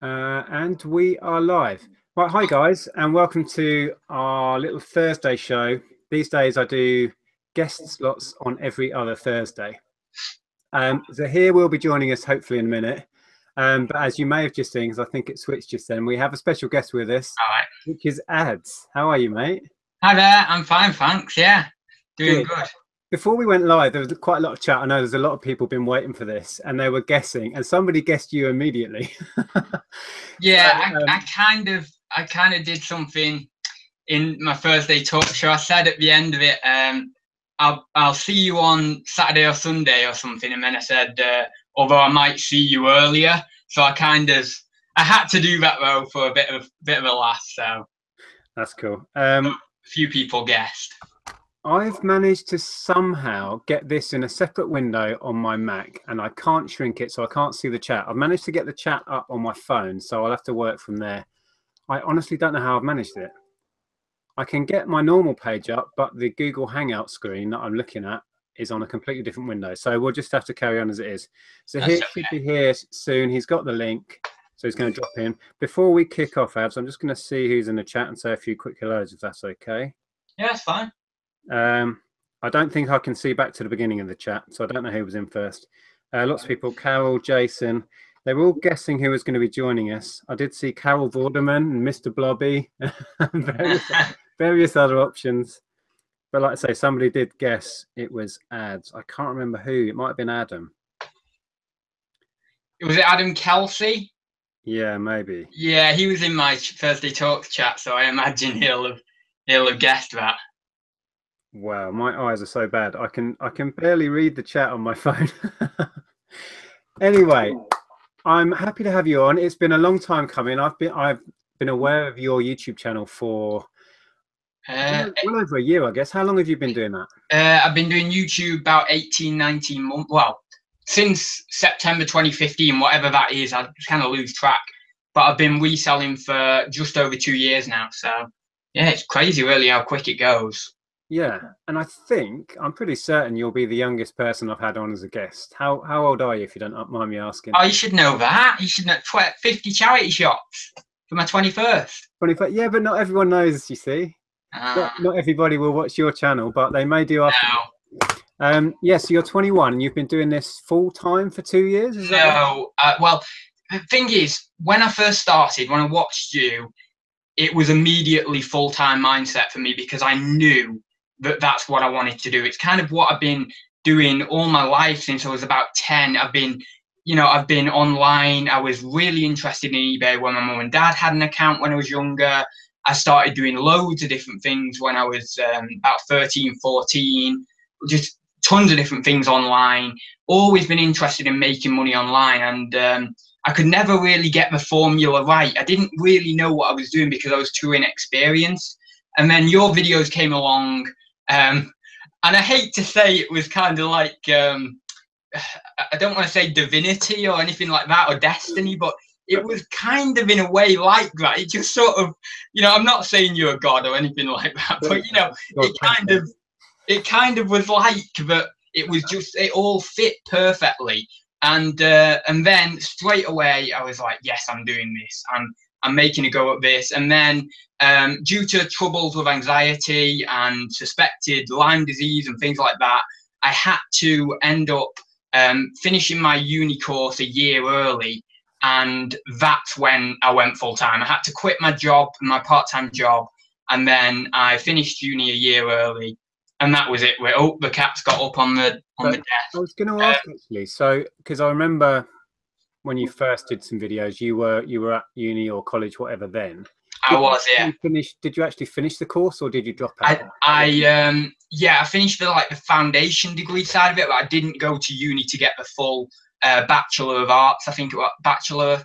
And we are live. Right, hi guys, and welcome to our little Thursday show. These days I do guest slots on every other Thursday. So here will be joining us hopefully in a minute. But as you may have just seen, because I think it switched just then, we have a special guest with us, All right. which is Adz. How are you, mate? Hi there. I'm fine, thanks. Yeah, doing Good. good. Before we went live, there was quite a lot of chat. I know there's a lot of people been waiting for this, and they were guessing, and somebody guessed you immediately. So, Yeah, I kind of did something in my Thursday talk show. I said at the end of it, I'll see you on Saturday or Sunday or something, and then I said, although I might see you earlier. So I had to do that though for a bit of a laugh. So that's cool. a few people guessed. I've managed to somehow get this in a separate window on my Mac, and I can't shrink it, so I can't see the chat. I've managed to get the chat up on my phone, so I'll have to work from there. I honestly don't know how I've managed it. I can get my normal page up, but the Google Hangout screen that I'm looking at is on a completely different window. So we'll just have to carry on as it is. So he should be here soon. He's got the link, so he's going to drop in. Before we kick off, Adz, I'm just going to see who's in the chat and say a few quick hellos, if that's okay. Yeah, that's fine. I don't think I can see back to the beginning of the chat, so I don't know who was in first. Lots of people, Carol, Jason, they were all guessing who was going to be joining us. I did see Carol Vorderman and Mr. Blobby, and various other options. But like I say, somebody did guess it was Adz. I can't remember who. It might have been Adam. Was it Adam Kelsey? Yeah, maybe. Yeah, he was in my Thursday talk chat, so I imagine he'll have guessed that. Wow, my eyes are so bad. I can barely read the chat on my phone. Anyway, I'm happy to have you on. It's been a long time coming. I've been aware of your YouTube channel for well over a year, I guess. How long have you been doing that? I've been doing YouTube about 18, 19 months. Well, since September 2015, whatever that is, I kind of lose track. But I've been reselling for just over 2 years now. So yeah, it's crazy really how quick it goes. Yeah, and I'm pretty certain you'll be the youngest person I've had on as a guest. How old are you, if you don't mind me asking? Oh, you should know that. You should know 50 charity shops for my 21st. 25. Yeah, but not everyone knows, you see. Not everybody will watch your channel, but they may do after. No. Yeah, so you're 21 and you've been doing this full time for 2 years? Is that right? Well, the thing is, when I first started, when I watched you, it was immediately full-time mindset for me because I knew that that's what I wanted to do. It's kind of what I've been doing all my life since I was about 10. I've been online. I was really interested in eBay when my mum and dad had an account when I was younger. I started doing loads of different things when I was about 13, 14, just tons of different things online. Always been interested in making money online, and I could never really get the formula right. I didn't really know what I was doing because I was too inexperienced. And then your videos came along, and I hate to say it was kind of like, I don't want to say divinity or anything like that or destiny, but it was kind of in a way like that. It just sort of, I'm not saying you're a god or anything like that, but it kind of was like that. It was just, it all fit perfectly. And then straight away I was like, yes, I'm doing this. I'm making a go at this. And then due to troubles with anxiety and suspected Lyme disease and things like that, I had to end up finishing my uni course a year early. And that's when I went full time. I had to quit my job, my part-time job, and then I finished uni a year early. And that was it. The cat's got up on the desk. I was going to ask actually, so because I remember when you first did some videos, you were at uni or college, whatever. Then I was, yeah. Did you actually finish the course, or did you drop out? I finished the foundation degree side of it, but I didn't go to uni to get the full Bachelor of Arts. I think it was BA,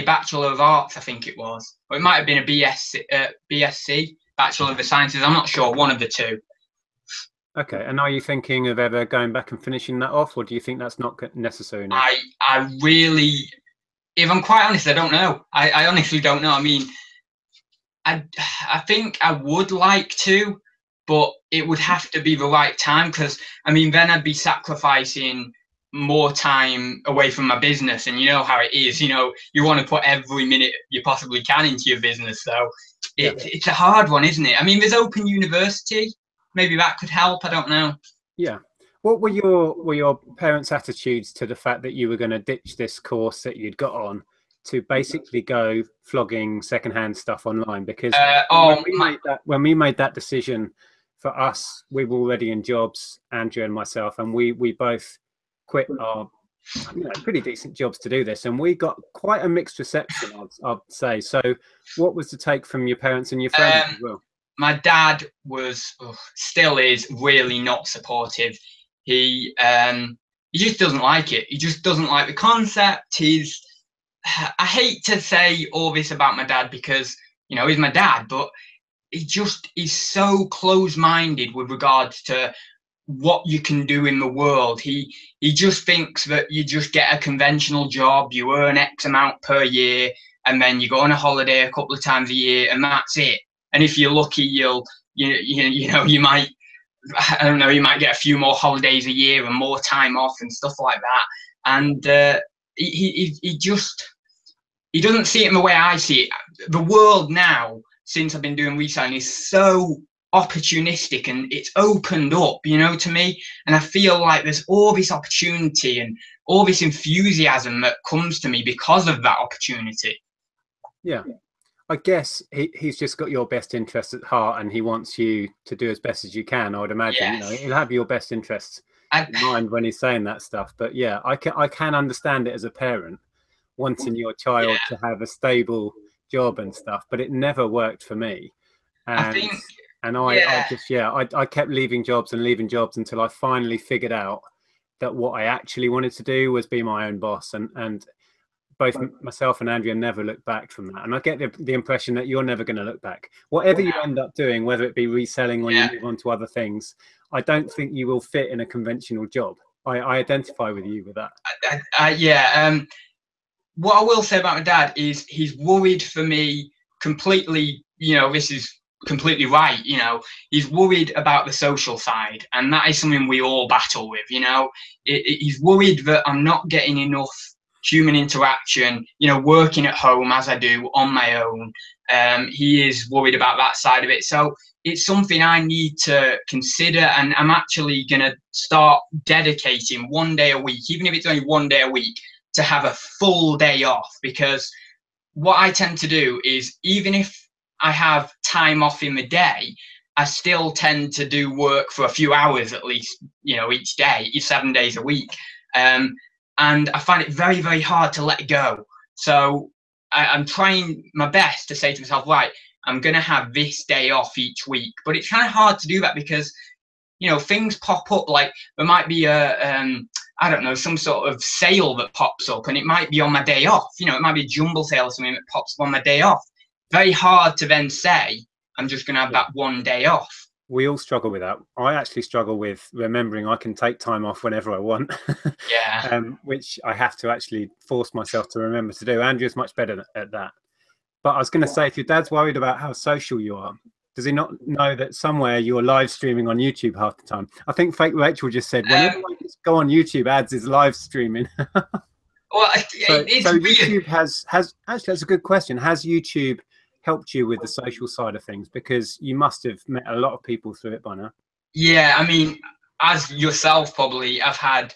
Bachelor of Arts. I think it was, or it might have been a BSc, Bachelor of the Sciences. I'm not sure, one of the two. Okay, and are you thinking of ever going back and finishing that off, or do you think that's not necessary now? I really, if I'm quite honest, I don't know. I honestly don't know. I mean, I think I would like to, but it would have to be the right time, because I mean, then I'd be sacrificing more time away from my business, and you know how it is, you know, you want to put every minute you possibly can into your business. So it's a hard one, isn't it? I mean, there's Open University, maybe that could help, I don't know. Yeah. What were your parents' attitudes to the fact that you were going to ditch this course that you'd got on to basically go flogging secondhand stuff online? Because when we made that decision, for us, we were already in jobs, Andrew and myself, and we both quit our pretty decent jobs to do this, and we got quite a mixed reception, I'd say. So what was the take from your parents and your friends as well? My dad was, still is, really not supportive. He just doesn't like it. He just doesn't like the concept. I hate to say all this about my dad because, you know, he's my dad, but he just is so close-minded with regards to what you can do in the world. He just thinks that you just get a conventional job, you earn X amount per year, and then you go on a holiday a couple of times a year, and that's it. And if you're lucky, you might, I don't know, you might get a few more holidays a year and more time off and stuff like that. And he doesn't see it in the way I see it. The world now, since I've been doing reselling, is so opportunistic, and it's opened up, you know, to me. And I feel like there's all this opportunity and all this enthusiasm that comes to me because of that opportunity. Yeah. I guess he's just got your best interests at heart, and he wants you to do as best as you can. I would imagine, Yes. You know, he'll have your best interests in mind when he's saying that stuff. But yeah, I can understand it as a parent, wanting your child to have a stable job and stuff. But it never worked for me. And I kept leaving jobs until I finally figured out that what I actually wanted to do was be my own boss, and both myself and Andrea never looked back from that. And I get the impression that you're never going to look back. Whatever you end up doing, whether it be reselling or you move on to other things, I don't think you will fit in a conventional job. I identify with you with that. What I will say about my dad is he's worried for me completely. You know, this is completely right. You know, he's worried about the social side, and that is something we all battle with. You know, he's worried that I'm not getting enough human interaction, you know, working at home as I do on my own. He is worried about that side of it. So it's something I need to consider, and I'm actually going to start dedicating one day a week, even if it's only one day a week, to have a full day off. Because what I tend to do is, even if I have time off in the day, I still tend to do work for a few hours at least, you know, each day, 7 days a week. And I find it very, very hard to let go. So I'm trying my best to say to myself, right, I'm going to have this day off each week. But it's kind of hard to do that because, you know, things pop up. Like there might be I don't know, some sort of sale that pops up, and it might be on my day off. You know, it might be a jumble sale or something that pops up on my day off. Very hard to then say, I'm just going to have that one day off. We all struggle with that. I actually struggle with remembering I can take time off whenever I want. Which I have to actually force myself to remember to do. Andrew's much better at that. But I was going to say, if your dad's worried about how social you are, does he not know that somewhere you're live streaming on YouTube half the time? I think Fake Rachel just said, whenever I go on YouTube, Adz is live streaming. Well, so YouTube has actually, that's a good question. Has YouTube helped you with the social side of things? Because you must have met a lot of people through it by now. Yeah, I mean, as yourself probably, I've had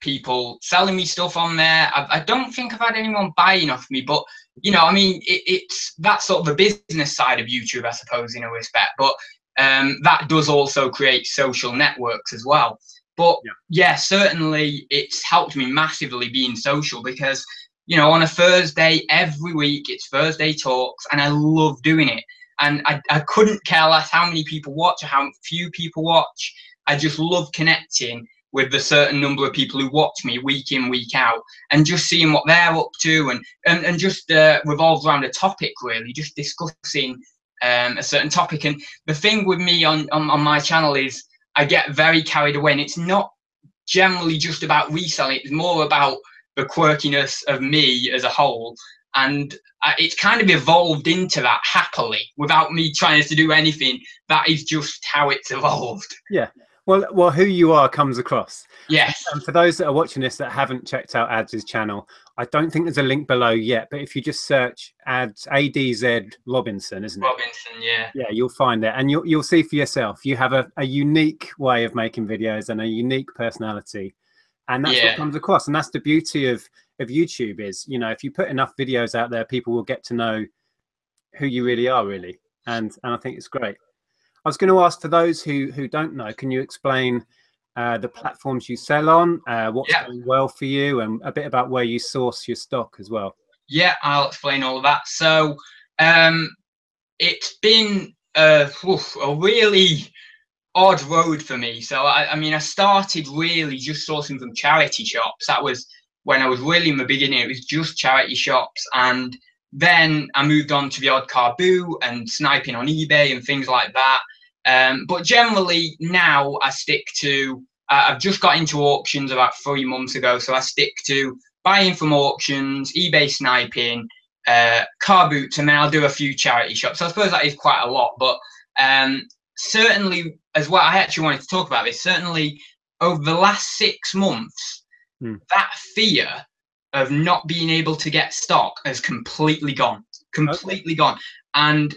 people selling me stuff on there. I don't think I've had anyone buying off me, but you know, I mean, it's that sort of a business side of YouTube, I suppose, in a respect. But that does also create social networks as well. But yeah, certainly it's helped me massively being social, because you know, on a Thursday every week, it's Thursday Talks, and I love doing it. And I couldn't care less how many people watch or how few people watch. I just love connecting with the certain number of people who watch me week in, week out, and just seeing what they're up to, and just revolves around a topic, really, just discussing a certain topic. And the thing with me on my channel is I get very carried away, and it's not generally just about reselling. It's more about the quirkiness of me as a whole, and it's kind of evolved into that happily without me trying to do anything. That is just how it's evolved. Yeah. Well, who you are comes across. Yes. And for those that are watching this that haven't checked out Adz's channel, I don't think there's a link below yet, but if you just search Adz Robinson, isn't it? Robinson, yeah. Yeah, you'll find it, and you'll see for yourself. You have a unique way of making videos and a unique personality, and that's what comes across. And that's the beauty of YouTube is, you know, if you put enough videos out there, people will get to know who you really are, really. And I think it's great. I was going to ask, for those who don't know, can you explain the platforms you sell on, what's going well for you, and a bit about where you source your stock as well? Yeah, I'll explain all of that. So it's been a really odd road for me. So I mean, I started really just sourcing from charity shops. That was when I was really in the beginning. It was just charity shops, and then I moved on to the odd car boo and sniping on eBay and things like that. But generally now I stick to, I've just got into auctions about 3 months ago. So I stick to buying from auctions, eBay sniping, car boots, and then I'll do a few charity shops. So I suppose that is quite a lot, but certainly as well, I actually wanted to talk about this. Certainly over the last 6 months, that fear of not being able to get stock has completely gone, gone. And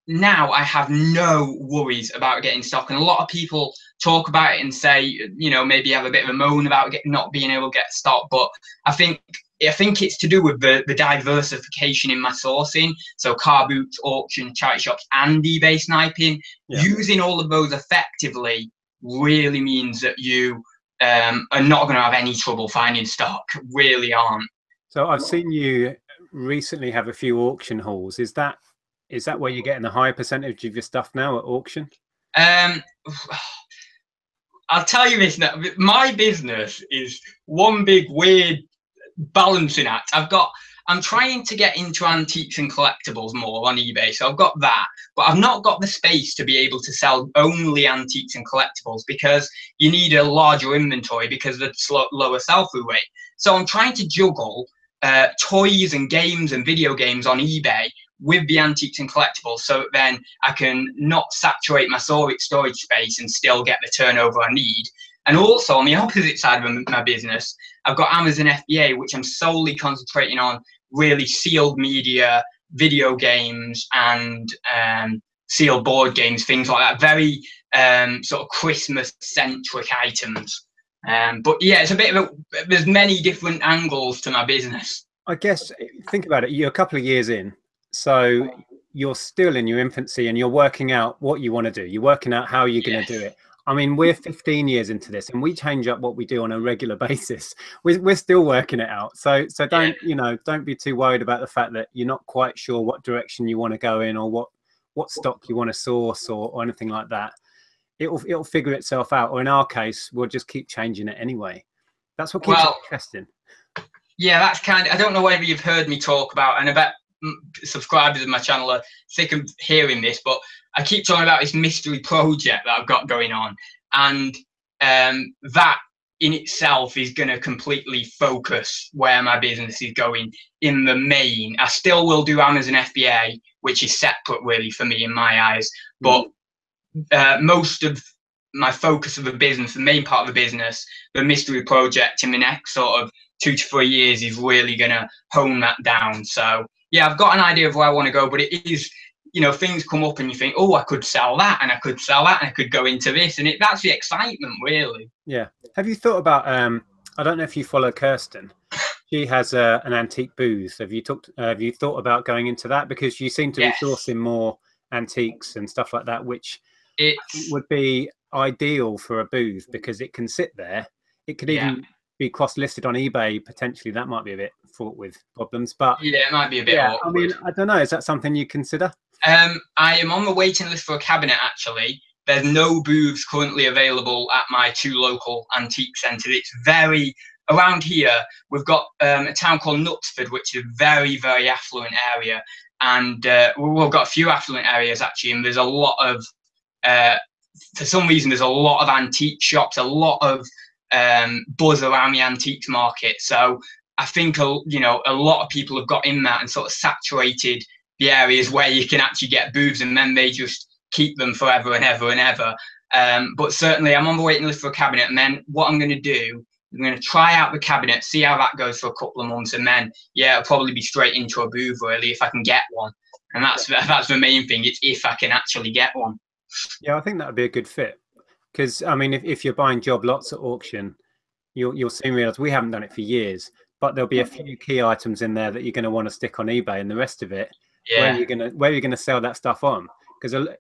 now I have no worries about getting stock. And a lot of people talk about it and say, you know, maybe have a bit of a moan about not being able to get stock. But I think it's to do with the diversification in my sourcing. So car boots, auction, charity shops, and eBay sniping. Using all of those effectively really means that you are not going to have any trouble finding stock. Really aren't. So I've seen you recently have a few auction hauls. Is that where you're getting a higher percentage of your stuff now at auction? I'll tell you this now. My business is one big weird balancing act. I'm trying to get into antiques and collectibles more on eBay, so I've got that, but I've not got the space to be able to sell only antiques and collectibles because you need a larger inventory because of the lower sell-through rate. So I'm trying to juggle toys and games and video games on eBay with the antiques and collectibles, so then I can not saturate my storage space and still get the turnover I need. And also on the opposite side of my business, I've got Amazon FBA, which I'm solely concentrating on really sealed media, video games, and sealed board games, things like that. Very sort of Christmas-centric items. But yeah, it's a bit of there's many different angles to my business. I guess, think about it, you're a couple of years in, so you're still in your infancy and you're working out what you want to do. You're working out how you're going to do it. I mean, we're 15 years into this and we change up what we do on a regular basis. We're still working it out. So don't, you know, don't be too worried about the fact that you're not quite sure what direction you want to go in or what stock you want to source or anything like that. It'll figure itself out. Or in our case, we'll just keep changing it anyway. That's what keeps it interesting. Yeah, that's kind of, I don't know whether you've heard me talk about, and I bet subscribers of my channel are sick of hearing this, but I keep talking about this mystery project that I've got going on, and that in itself is going to completely focus where my business is going in the main. I still will do Amazon FBA, which is separate really for me in my eyes, but most of my focus of the business, the main part of the business, the mystery project in the next sort of 2 to 3 years is really going to hone that down. So yeah, I've got an idea of where I want to go, but it is, you know, things come up and you think, oh, I could sell that and I could sell that and I could go into this, and that's the excitement really. Yeah. Have you thought about I don't know if you follow Kirsten. She has an antique booth. Have you thought about going into that, because you seem to be sourcing more antiques and stuff like that, which would be ideal for a booth because it can sit there. It could even be cross-listed on eBay potentially. That might be a bit fraught with problems, but yeah, it might be a bit awkward. I mean, I don't know, is that something you consider? I am on the waiting list for a cabinet actually. There's no booths currently available at my 2 local antique centres. It's very around here. We've got a town called Knutsford, which is a very, very affluent area, and we've got a few affluent areas actually, and there's a lot of for some reason there's a lot of antique shops, a lot of buzz around the antiques market. So I think, you know, a lot of people have got in that and sort of saturated the areas where you can actually get booths, and then they just keep them forever and ever and ever. But certainly I'm on the waiting list for a cabinet. And then what I'm going to do, I'm going to try out the cabinet, see how that goes for a couple of months. And then, yeah, it'll probably be straight into a booth, really, if I can get one. And that's the main thing. It's if I can actually get one. Yeah, I think that would be a good fit. Because, I mean, if you're buying job lots at auction, you'll soon realize we haven't done it for years, but there'll be a few key items in there that you're going to want to stick on eBay, and the rest of it, where you're going to sell that stuff on. Because the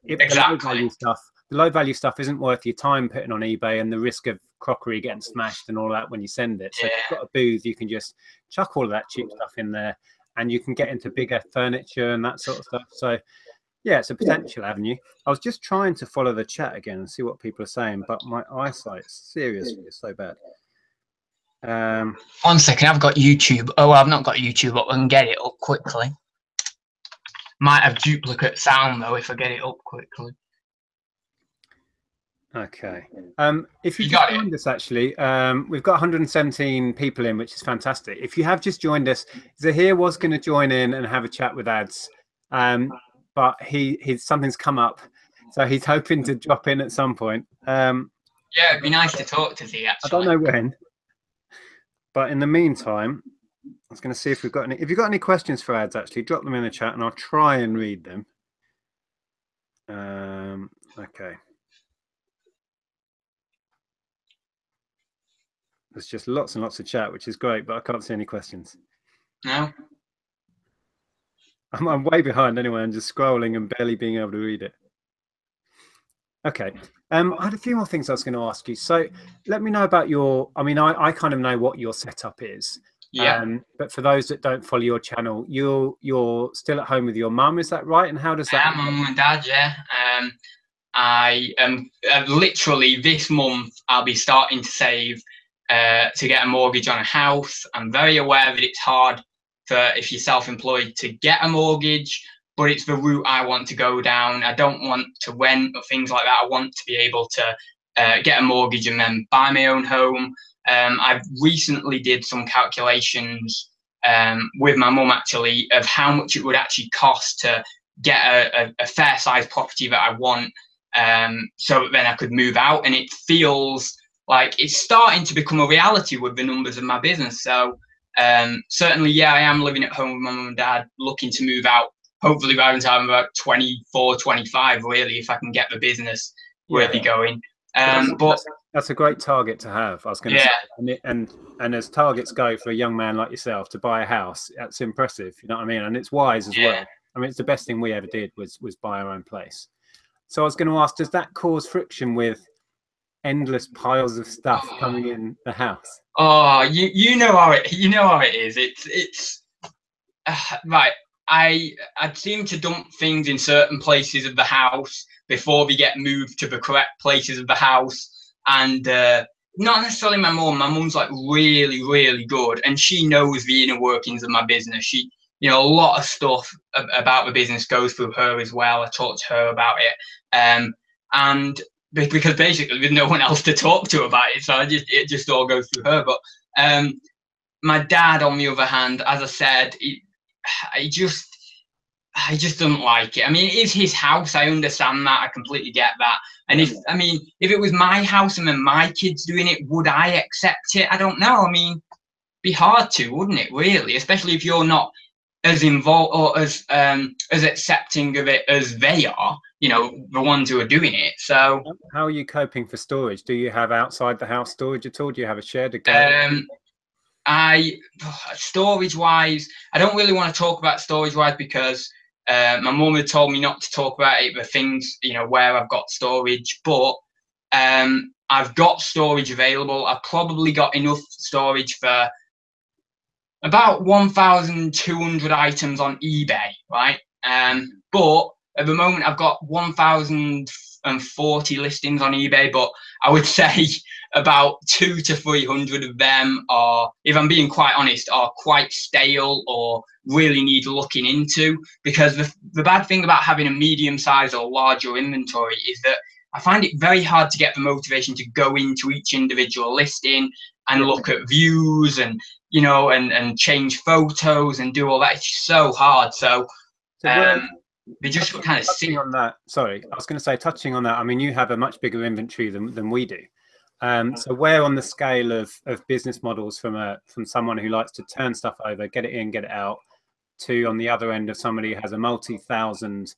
low value stuff isn't worth your time putting on eBay, and the risk of crockery getting smashed and all that when you send it. So if you've got a booth, you can just chuck all of that cheap stuff in there, and you can get into bigger furniture and that sort of stuff. So yeah, it's a potential avenue. I was just trying to follow the chat again and see what people are saying, but my eyesight seriously is so bad. 1 second, I've got YouTube. Oh, I've not got YouTube up. I can get it up quickly. Might have duplicate sound though if I get it up quickly. Okay. If you just joined us, actually, we've got 117 people in, which is fantastic. If you have just joined us, Zahir was going to join in and have a chat with Adz, but something's come up, so he's hoping to drop in at some point. Yeah, it'd be nice to talk to Zee, actually. I don't know when, but in the meantime, I was going to see if we've got any. If you've got any questions for Adz, actually, drop them in the chat, and I'll try and read them. Okay. There's just lots and lots of chat, which is great, but I can't see any questions. No. I'm way behind anyway. I'm just scrolling and barely being able to read it. Okay. I had a few more things I was going to ask you. So let me know about your, I mean, I kind of know what your setup is. Yeah. But for those that don't follow your channel, you're still at home with your mum, is that right? And how does that? Yeah, my mum and dad, yeah. I am literally this month, I'll be starting to save to get a mortgage on a house. I'm very aware that it's hard if you're self-employed to get a mortgage, but it's the route I want to go down. I don't want to rent or things like that. I want to be able to get a mortgage and then buy my own home. I've recently did some calculations with my mum actually of how much it would actually cost to get a fair sized property that I want, so that then I could move out. And it feels like it's starting to become a reality with the numbers of my business. So certainly, yeah, I am living at home with my mum and dad, looking to move out, hopefully by the time I'm about 24, 25, really, if I can get the business really going. But that's a great target to have. I was going to say, and as targets go for a young man like yourself to buy a house, that's impressive. You know what I mean? And it's wise as well. I mean, it's the best thing we ever did was buy our own place. So I was going to ask, does that cause friction with endless piles of stuff coming in the house? Oh, you know how it is. It's right. I seem to dump things in certain places of the house before they get moved to the correct places of the house, and not necessarily my mum. My mum's like really, really good, and she knows the inner workings of my business. She, you know, a lot of stuff about the business goes through her as well. I talk to her about it, and because basically there's no one else to talk to about it, so it just all goes through her. But my dad, on the other hand, as I said, I just don't like it. I mean, it is his house. I understand that. I completely get that. And if it was my house and then my kids doing it, would I accept it? I don't know. I mean, it'd be hard to, wouldn't it? Really, especially if you're not as involved or as accepting of it as they are. You know, the ones who are doing it. So, how are you coping for storage? Do you have outside the house storage at all? Do you have a shared garage? Storage wise, I don't really want to talk about storage wise because my mum had told me not to talk about it, the things, you know, where I've got storage, but I've got storage available. I've probably got enough storage for about 1,200 items on eBay, right? But at the moment, I've got 1,040 listings on eBay, but I would say about 200 to 300 of them are, if I'm being quite honest, are quite stale or really need looking into. Because the bad thing about having a medium size or larger inventory is that I find it very hard to get the motivation to go into each individual listing and look at views and, you know, and change photos and do all that. It's so hard. So They just kind of sit. Touching on that, sorry, I was going to say, touching on that, I mean, you have a much bigger inventory than we do. So where on the scale of business models from someone who likes to turn stuff over, get it in, get it out, to on the other end of somebody who has a multi-thousand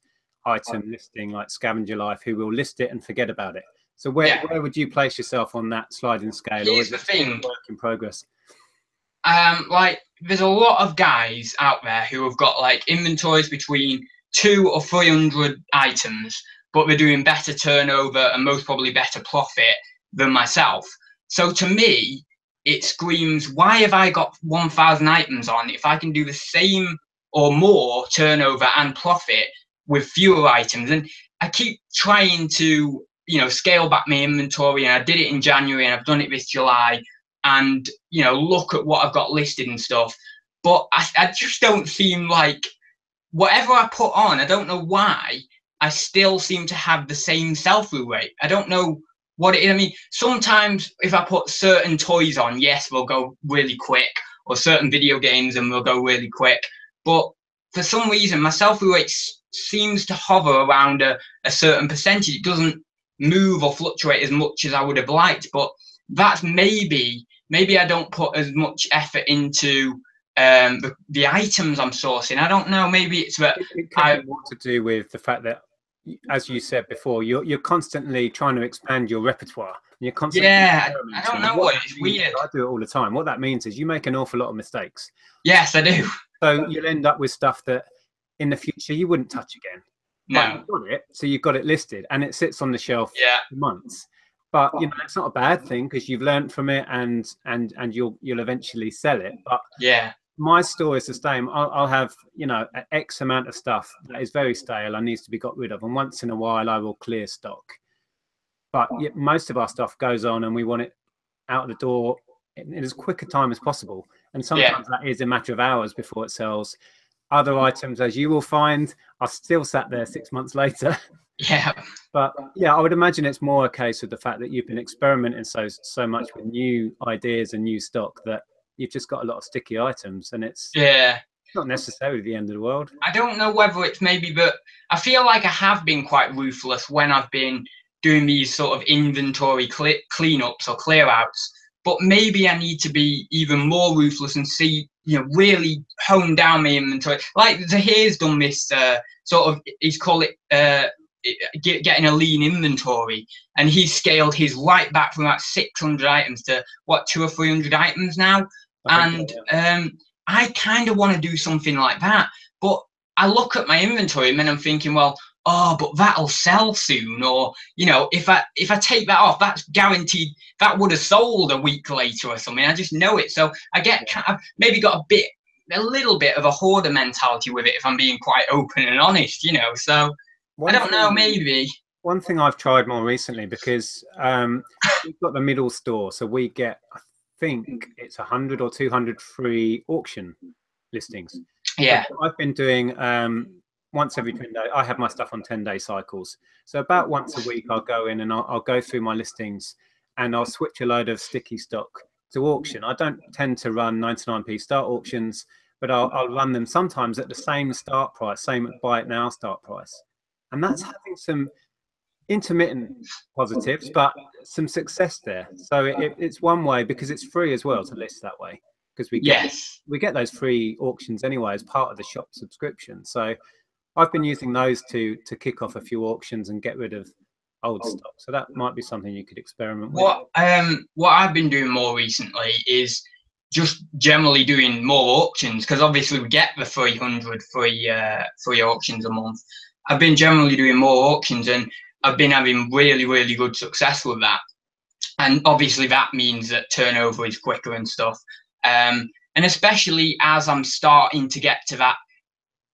item listing like Scavenger Life, who will list it and forget about it. So where would you place yourself on that sliding scale? Here's or is the it thing. work in progress? Like there's a lot of guys out there who have got like inventories between 200 or 300 items, but they're doing better turnover and most probably better profit than myself. So to me, it screams, why have I got 1,000 items on if I can do the same or more turnover and profit with fewer items? And I keep trying to, you know, scale back my inventory, and I did it in January and I've done it this July, and, you know, look at what I've got listed and stuff. But I just don't seem like, whatever I put on, I don't know why, I still seem to have the same sell-through rate. I don't know what it is. I mean, sometimes if I put certain toys on, yes, they'll go really quick, or certain video games and they'll go really quick. But for some reason, my sell-through rate seems to hover around a certain percentage. It doesn't move or fluctuate as much as I would have liked. But that's maybe I don't put as much effort into the items I'm sourcing. I don't know. Maybe it's that it could be more to do with the fact that, as you said before, you're constantly trying to expand your repertoire. You're constantly I don't know what it's weird. I do it all the time. What that means is you make an awful lot of mistakes. Yes, I do. So you'll end up with stuff that in the future you wouldn't touch again. No. But you've got it, so you've got it listed, and it sits on the shelf for months. But you know, it's not a bad thing because you've learned from it, and you'll eventually sell it. But my store is the same. I'll have, you know, an X amount of stuff that is very stale and needs to be got rid of, and once in a while I will clear stock. But most of our stuff goes on, and we want it out the door in as quick a time as possible. And sometimes that is a matter of hours before it sells. Other items, as you will find, are still sat there 6 months later. But I would imagine it's more a case of the fact that you've been experimenting so much with new ideas and new stock that you've just got a lot of sticky items, and it's not necessarily the end of the world. I don't know whether it's maybe, but I feel like I have been quite ruthless when I've been doing these sort of inventory cleanups or clear outs. But maybe I need to be even more ruthless and see, you know, really hone down my inventory. Like Zahir's done this sort of, he's called it getting a lean inventory, and he's scaled his right back from about 600 items to what, 200 or 300 items now. And I kind of want to do something like that, but I look at my inventory and then I'm thinking, well, but that'll sell soon, or, you know, if I take that off, that's guaranteed that would have sold a week later or something. I just know it. So I get I've maybe got a little bit of a hoarder mentality with it, if I'm being quite open and honest, you know. So I don't know, maybe. One thing I've tried more recently, because we've got the middle store, so we get, I think it's 100 or 200 free auction listings. So I've been doing once every 10 days. I have my stuff on 10-day cycles. So about once a week, I'll go in and I'll go through my listings, and I'll switch a load of sticky stock to auction. I don't tend to run 99p start auctions, but I'll run them sometimes at the same start price, same buy it now start price. And that's having some intermittent positives, but some success there. So it's one way, because it's free as well to list that way, because we get those free auctions anyway as part of the shop subscription. So I've been using those to kick off a few auctions and get rid of old stock. So that might be something you could experiment with. What I've been doing more recently is just generally doing more auctions, because obviously we get the 300 free auctions a month. I've been generally doing more auctions, and I've been having really, really good success with that. And obviously that means that turnover is quicker and stuff. And especially as I'm starting to get to that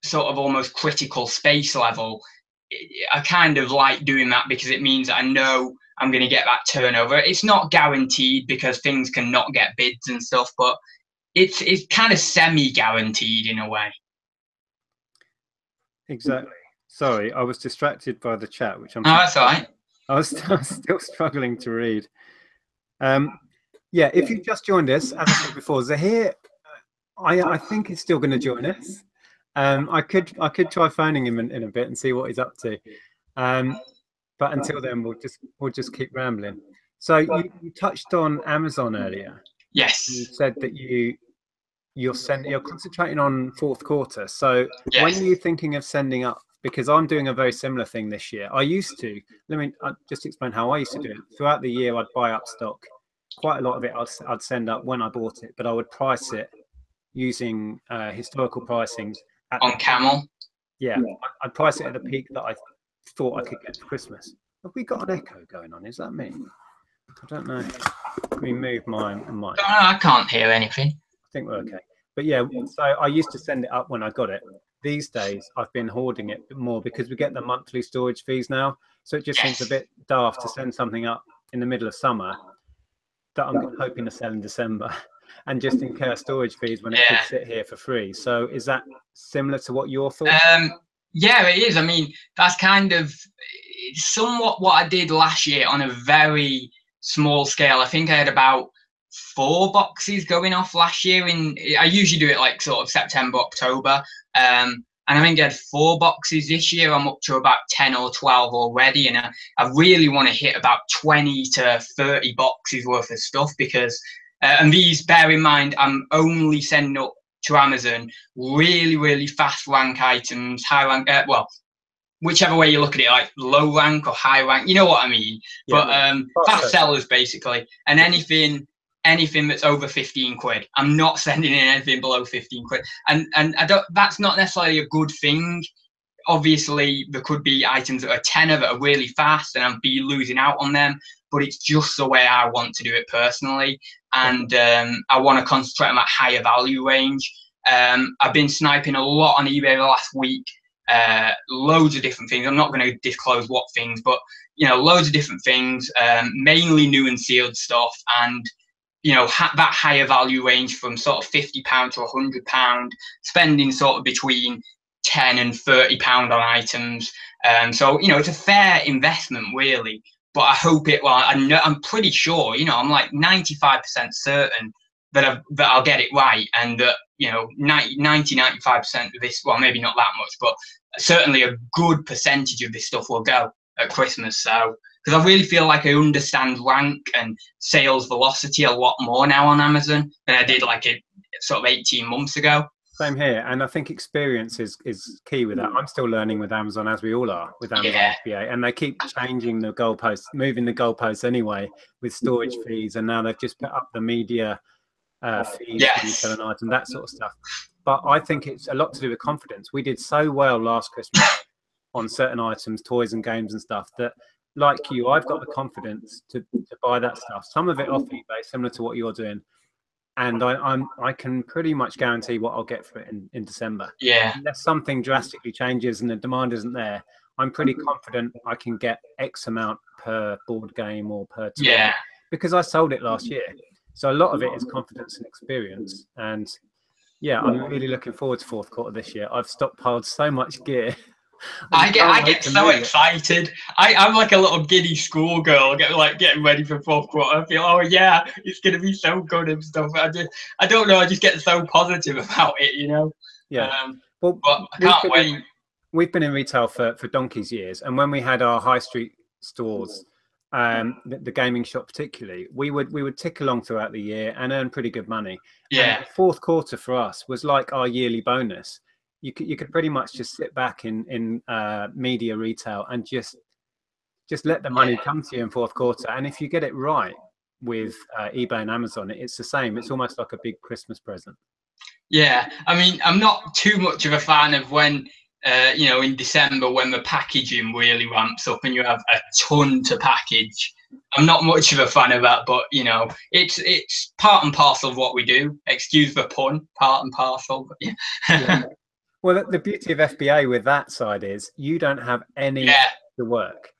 sort of almost critical space level, I kind of like doing that, because it means that I know I'm going to get that turnover. It's not guaranteed, because things can not get bids and stuff, but it's kind of semi-guaranteed in a way. Exactly. Sorry, I was distracted by the chat, which I'm. Oh, that's all right. I was still struggling to read. If you just joined us, as I said before, Zahir, I think he's still going to join us. I could try phoning him in a bit and see what he's up to. But until then, we'll just keep rambling. So you touched on Amazon earlier. You Yes. said that you're concentrating on fourth quarter. So Yes. when are you thinking of sending up? Because I'm doing a very similar thing this year. I used to. I'll just explain how I used to do it. Throughout the year, I'd buy up stock. Quite a lot of it I'd send up when I bought it, but I would price it using historical pricings at On Camel. yeah, I'd price it at the peak that I thought I could get for Christmas. Have we got an echo going on? Is that me? I don't know. Let me move my mic. I can't hear anything. I think we're okay. But yeah, so I used to send it up when I got it. These days, I've been hoarding it more because we get the monthly storage fees now. So it just seems a bit daft to send something up in the middle of summer that I'm hoping to sell in December and just incur storage fees when it could sit here for free. So is that similar to what your thoughts? Yeah, it is. I mean, that's kind of somewhat what I did last year on a very small scale. I think I had about 4 boxes going off last year. I usually do it like sort of September, October. And I think I had 4 boxes this year. I'm up to about 10 or 12 already. And I really want to hit about 20 to 30 boxes worth of stuff because, and these, bear in mind, I'm only sending up to Amazon really, really fast rank items, high rank, well, whichever way you look at it, like low rank or high rank, you know what I mean? Yeah, but fast sellers basically, and anything that's over 15 quid. I'm not sending in anything below 15 quid. And I don't, that's not necessarily a good thing. Obviously, there could be items that are tenner that are really fast and I'll be losing out on them, but it's just the way I want to do it personally. And I want to concentrate on that higher value range. I've been sniping a lot on eBay the last week, loads of different things. I'm not going to disclose what things, but, you know, loads of different things, mainly new and sealed stuff. And, you know, that higher value range from sort of £50 to £100, spending sort of between £10 and £30 on items. So, you know, it's a fair investment, really. But I hope it, well, I'm pretty sure, you know, I'm like 95% certain that I'll get it right. And that, you know, 95% of this, well, maybe not that much, but certainly a good percentage of this stuff will go at Christmas. So, because I really feel like I understand rank and sales velocity a lot more now on Amazon than I did like sort of 18 months ago. Same here, and I think experience is key with that. I'm still learning with Amazon, as we all are with Amazon FBA, and they keep changing the goalposts, moving the goalposts anyway with storage fees, and now they've just put up the media fees when you sell an item, that sort of stuff. But I think it's a lot to do with confidence. We did so well last Christmas on certain items, toys and games and stuff, that like you, I've got the confidence to buy that stuff. Some of it off eBay, similar to what you're doing. And I can pretty much guarantee what I'll get for it in December. Yeah. Unless something drastically changes and the demand isn't there, I'm pretty confident I can get X amount per board game or per toy. Yeah. Because I sold it last year. So a lot of it is confidence and experience. And yeah, I'm really looking forward to fourth quarter this year. I've stockpiled so much gear. I get so excited. I'm like a little giddy schoolgirl, getting ready for fourth quarter. I feel, oh yeah, it's gonna be so good and stuff. I don't know. I just get so positive about it, you know. Yeah. Well, but I can't wait. We've been in retail for donkey's years, and when we had our high street stores, the gaming shop particularly, we would tick along throughout the year and earn pretty good money. Yeah. And the fourth quarter for us was like our yearly bonus. You could pretty much just sit back in media retail and just let the money come to you in fourth quarter. And if you get it right with eBay and Amazon, it's the same. It's almost like a big Christmas present. Yeah. I mean, I'm not too much of a fan of when, you know, in December when the packaging really ramps up and you have a ton to package. I'm not much of a fan of that, but, you know, it's part and parcel of what we do. Excuse the pun, part and parcel. But yeah. Well, the beauty of FBA with that side is you don't have any the work.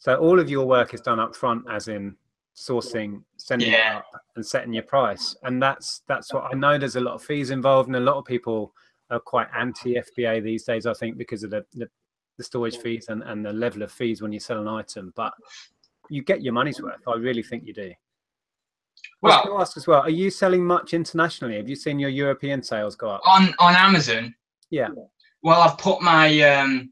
So all of your work is done up front, as in sourcing, sending it up and setting your price. And that's what I know. There's a lot of fees involved, and a lot of people are quite anti FBA these days, I think, because of the storage fees and the level of fees when you sell an item. But you get your money's worth. I really think you do. Well, I was going to ask as well, are you selling much internationally? Have you seen your European sales go up? On Amazon? Yeah. Well, I've put my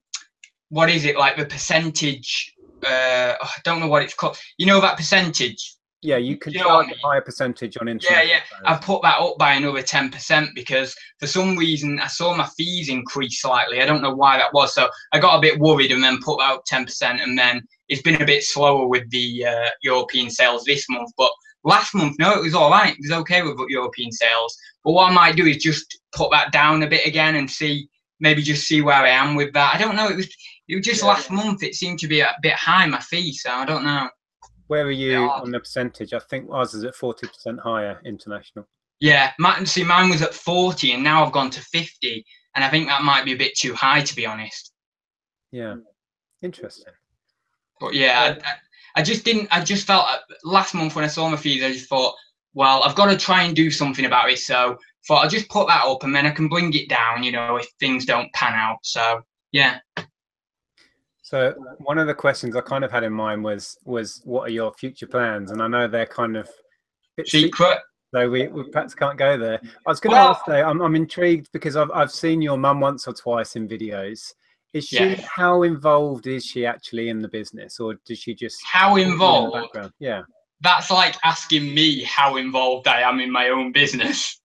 what is it, like the percentage? I don't know what it's called. You know that percentage? Yeah, you can You know what charge I mean? a higher percentage on Yeah, international yeah. phones. I've put that up by another 10% because for some reason I saw my fees increase slightly. I don't know why that was. So I got a bit worried and then put that up 10%. And then it's been a bit slower with the European sales this month. But last month, no, it was all right. It was okay with European sales. But what I might do is just put that down a bit again and see, maybe just see where I am with that. I don't know. It was just last month. It seemed to be a bit high, my fee. So I don't know. Where are you on the percentage? I think ours is at 40% higher international. Yeah, mine was at 40 and now I've gone to 50. And I think that might be a bit too high, to be honest. Yeah, interesting. But yeah, I just felt last month when I saw my fees, I just thought, well, I've got to try and do something about it. So thought I'll just put that up and then I can bring it down, you know, if things don't pan out. So yeah. So one of the questions I kind of had in mind was what are your future plans? And I know they're kind of a bit Secret. so we perhaps can't go there. I was going to ask though, I'm intrigued because I've seen your mum once or twice in videos. Is she how involved is she actually in the business, or does she just how involved? In the background? Yeah, that's like asking me how involved I am in my own business.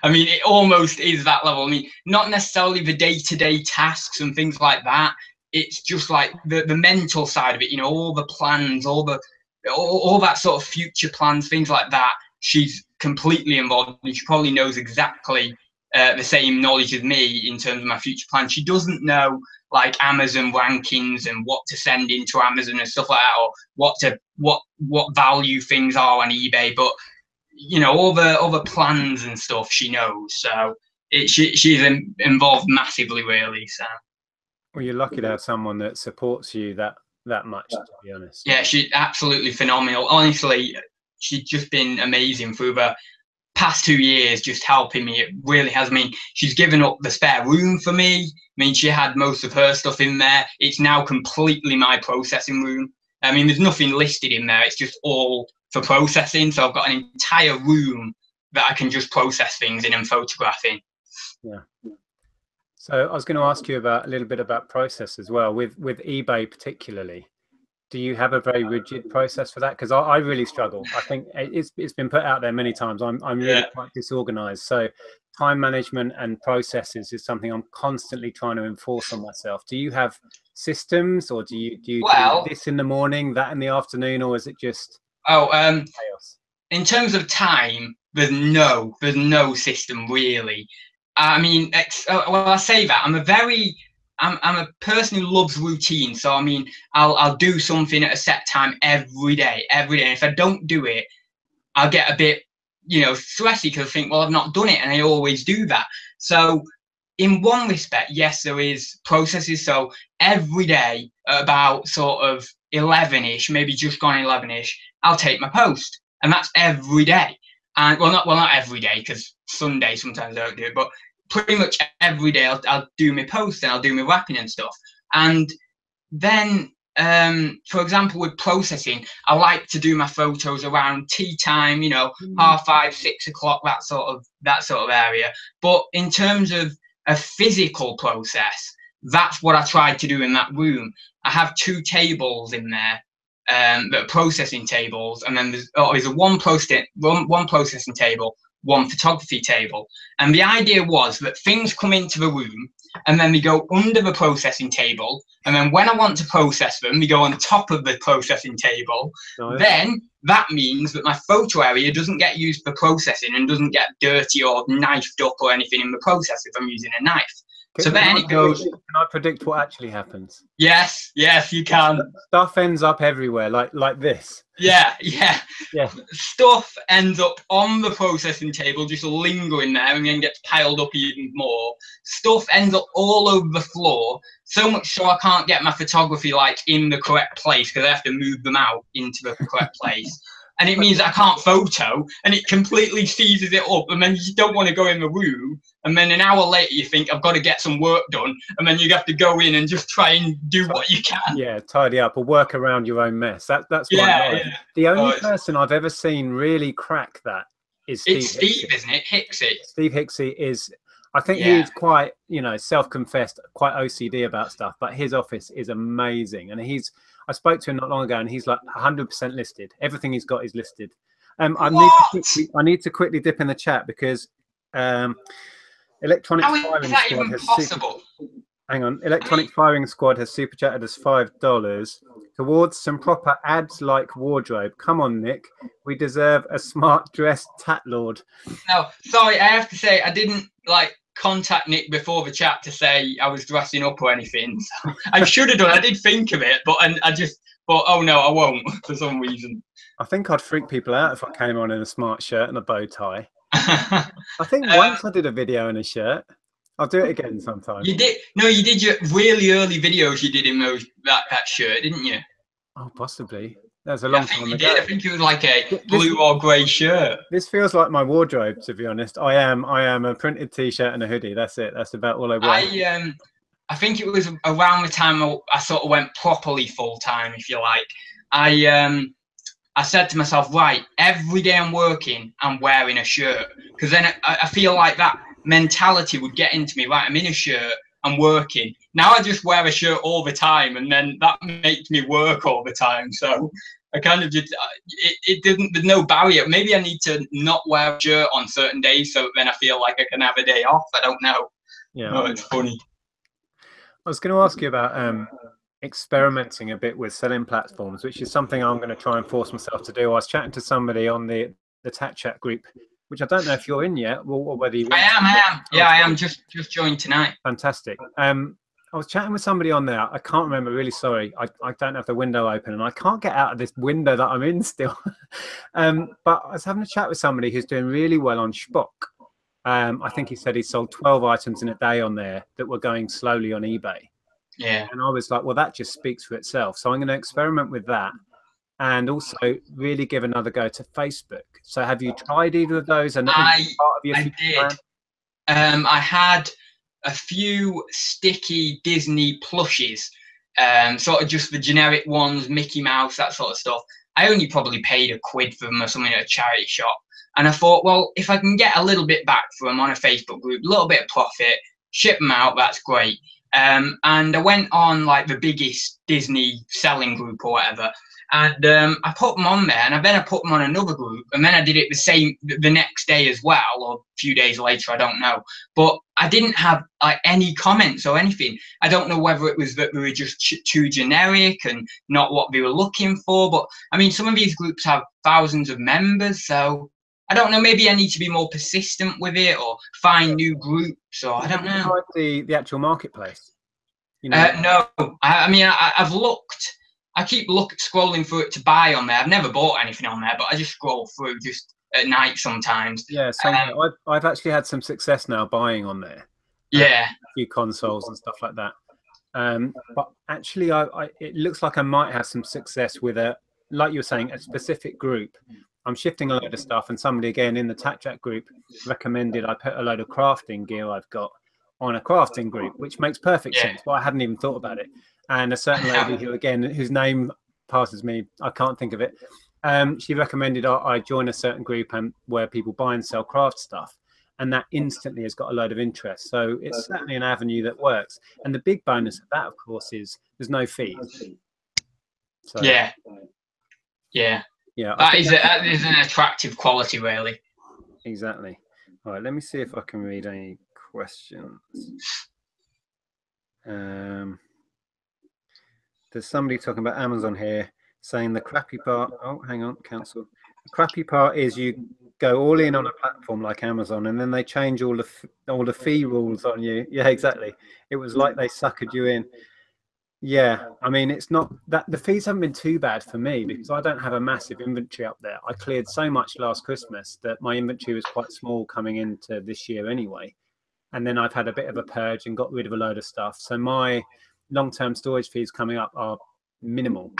I mean, it almost is that level. I mean, not necessarily the day-to-day tasks and things like that. It's just like the mental side of it, you know, all the plans, all that sort of future plans, things like that. She's completely involved, and she probably knows exactly the same knowledge as me in terms of my future plans. She doesn't know like Amazon rankings and what to send into Amazon and stuff like that, or what value things are on eBay, but you know, all the plans and stuff she knows. So she's involved massively, really. So. Well, you're lucky to have someone that supports you that much, to be honest. Yeah, she's absolutely phenomenal. Honestly, she's just been amazing through the past 2 years, just helping me. It really has. I mean, she's given up the spare room for me. I mean, she had most of her stuff in there. It's now completely my processing room. I mean, there's nothing listed in there. It's just all for processing. So I've got an entire room that I can just process things in and photograph in. Yeah. So I was going to ask you a little bit about process as well, with eBay particularly. Do you have a very rigid process for that? Because I really struggle. I think it's been put out there many times. I'm really quite disorganized. So time management and processes is something I'm constantly trying to enforce on myself. Do you have systems, or do you do this in the morning, that in the afternoon, or is it just chaos? In terms of time, there's no system really. I mean, well, I say that I'm a person who loves routine. So I mean, I'll do something at a set time every day. And if I don't do it, I'll get a bit, you know, stressy because I think, well, I've not done it, and I always do that. So in one respect, yes, there is processes. So every day at about sort of 11ish, maybe just gone 11ish, I'll take my post, and that's every day. And not every day, because Sunday sometimes I don't do it, but pretty much every day I'll do my post and I'll do my wrapping and stuff. And then, for example, with processing, I like to do my photos around tea time, you know, 5:30, 6 o'clock, that sort of area. But in terms of a physical process, that's what I tried to do in that room. I have 2 tables in there. That are processing tables, and then there's one processing table, one photography table. And the idea was that things come into the room and then they go under the processing table, and then when I want to process them, they go on top of the processing table. Nice. Then that means that my photo area doesn't get used for processing and doesn't get dirty or knifed up or anything in the process if I'm using a knife. So then it goes. Can I predict what actually happens? Yes, you can. Stuff ends up everywhere, like this. Yeah. Stuff ends up on the processing table, just lingering there, and then gets piled up even more. Stuff ends up all over the floor, so much so I can't get my photography like in the correct place because I have to move them out into the correct place. And it means I can't photo, and it completely seizes it up, and then you don't want to go in the room, and then an hour later you think I've got to get some work done, and then you have to go in and just try and do what you can. Yeah, tidy up or work around your own mess. That's my life. Yeah. The only person I've ever seen really crack that is Steve. It's Steve, isn't it? Hicksy. Steve Hicksy is. I think he is quite, you know, self-confessed, quite OCD about stuff, but his office is amazing. And I spoke to him not long ago, and he's like 100% listed. Everything he's got is listed. I need to quickly dip in the chat because Electronic Firing Squad has possible? Hang on. Electronic Firing Squad has super chatted us $5 towards some proper ads-like wardrobe. Come on, Nick. We deserve a smart-dressed tat lord. No, sorry, I have to say I didn't like contact Nick before the chat to say I was dressing up or anything. So I should have done. I did think of it, but I just thought, oh no, I won't for some reason. I think I'd freak people out if I came on in a smart shirt and a bow tie. I think once I did a video in a shirt. I'll do it again sometime. You did? No, you did your really early videos. You did in that shirt, didn't you? Oh, possibly. That was a long time ago. I think it was like a blue or grey shirt. This feels like my wardrobe, to be honest. I am a printed T-shirt and a hoodie. That's it. That's about all I wear. I think it was around the time I sort of went properly full time, if you like. I said to myself, right, every day I'm working, I'm wearing a shirt, because then I feel like that mentality would get into me. Right, I'm in a shirt, I'm working. Now I just wear a shirt all the time, and then that makes me work all the time. So I kind of just there's no barrier. Maybe I need to not wear a shirt on certain days, so then I feel like I can have a day off. I don't know. Yeah, no, it's funny. I was going to ask you about experimenting a bit with selling platforms, which is something I'm going to try and force myself to do. I was chatting to somebody on the Tat Chat group, which I don't know if you're in yet, or whether you. I am. Yeah, I am. Just joined tonight. Fantastic. I was chatting with somebody on there. I can't remember. Really sorry. I don't have the window open, and I can't get out of this window that I'm in still. But I was having a chat with somebody who's doing really well on Spock. I think he said he sold 12 items in a day on there that were going slowly on eBay. Yeah. And I was like, well, that just speaks for itself. So I'm going to experiment with that. And also really give another go to Facebook. So have you tried either of those? And I did. I had a few sticky Disney plushies, sort of just the generic ones, Mickey Mouse, that sort of stuff. I only probably paid £1 for them or something at a charity shop. And I thought, well, if I can get a little bit back for them on a Facebook group, a little bit of profit, ship them out, that's great. And I went on like the biggest Disney selling group or whatever. And I put them on there, and then I put them on another group, and then I did it the next day as well, or a few days later, I don't know. But I didn't have like any comments or anything. I don't know whether it was that they were just too generic and not what they were looking for. But I mean, some of these groups have thousands of members, so I don't know. Maybe I need to be more persistent with it, or find new groups, or I don't know. The actual marketplace. You know? No, I mean, I've looked. I keep scrolling through it to buy on there. I've never bought anything on there, but I just scroll through just at night sometimes. Yeah, I've actually had some success now buying on there. Yeah, a few consoles and stuff like that. But actually, it looks like I might have some success with like you were saying, a specific group. I'm shifting a load of stuff, and somebody again in the Tat Chat group recommended I put a load of crafting gear I've got on a crafting group, which makes perfect sense. But I hadn't even thought about it. And a certain lady whose name passes me, I can't think of it. She recommended I join a certain group where people buy and sell craft stuff, and that instantly has got a load of interest. So it's certainly an avenue that works. And the big bonus of that, of course, is there's no fees. So, yeah. That is an attractive quality, really. Exactly. All right, let me see if I can read any questions. There's somebody talking about Amazon here, saying the crappy part. Oh, hang on, cancel. The crappy part is you go all in on a platform like Amazon, and then they change all the fee rules on you. Yeah, exactly. It was like they suckered you in. Yeah, I mean, it's not that the fees haven't been too bad for me because I don't have a massive inventory up there. I cleared so much last Christmas that my inventory was quite small coming into this year anyway. And then I've had a bit of a purge and got rid of a load of stuff. So my long-term storage fees coming up are minimal.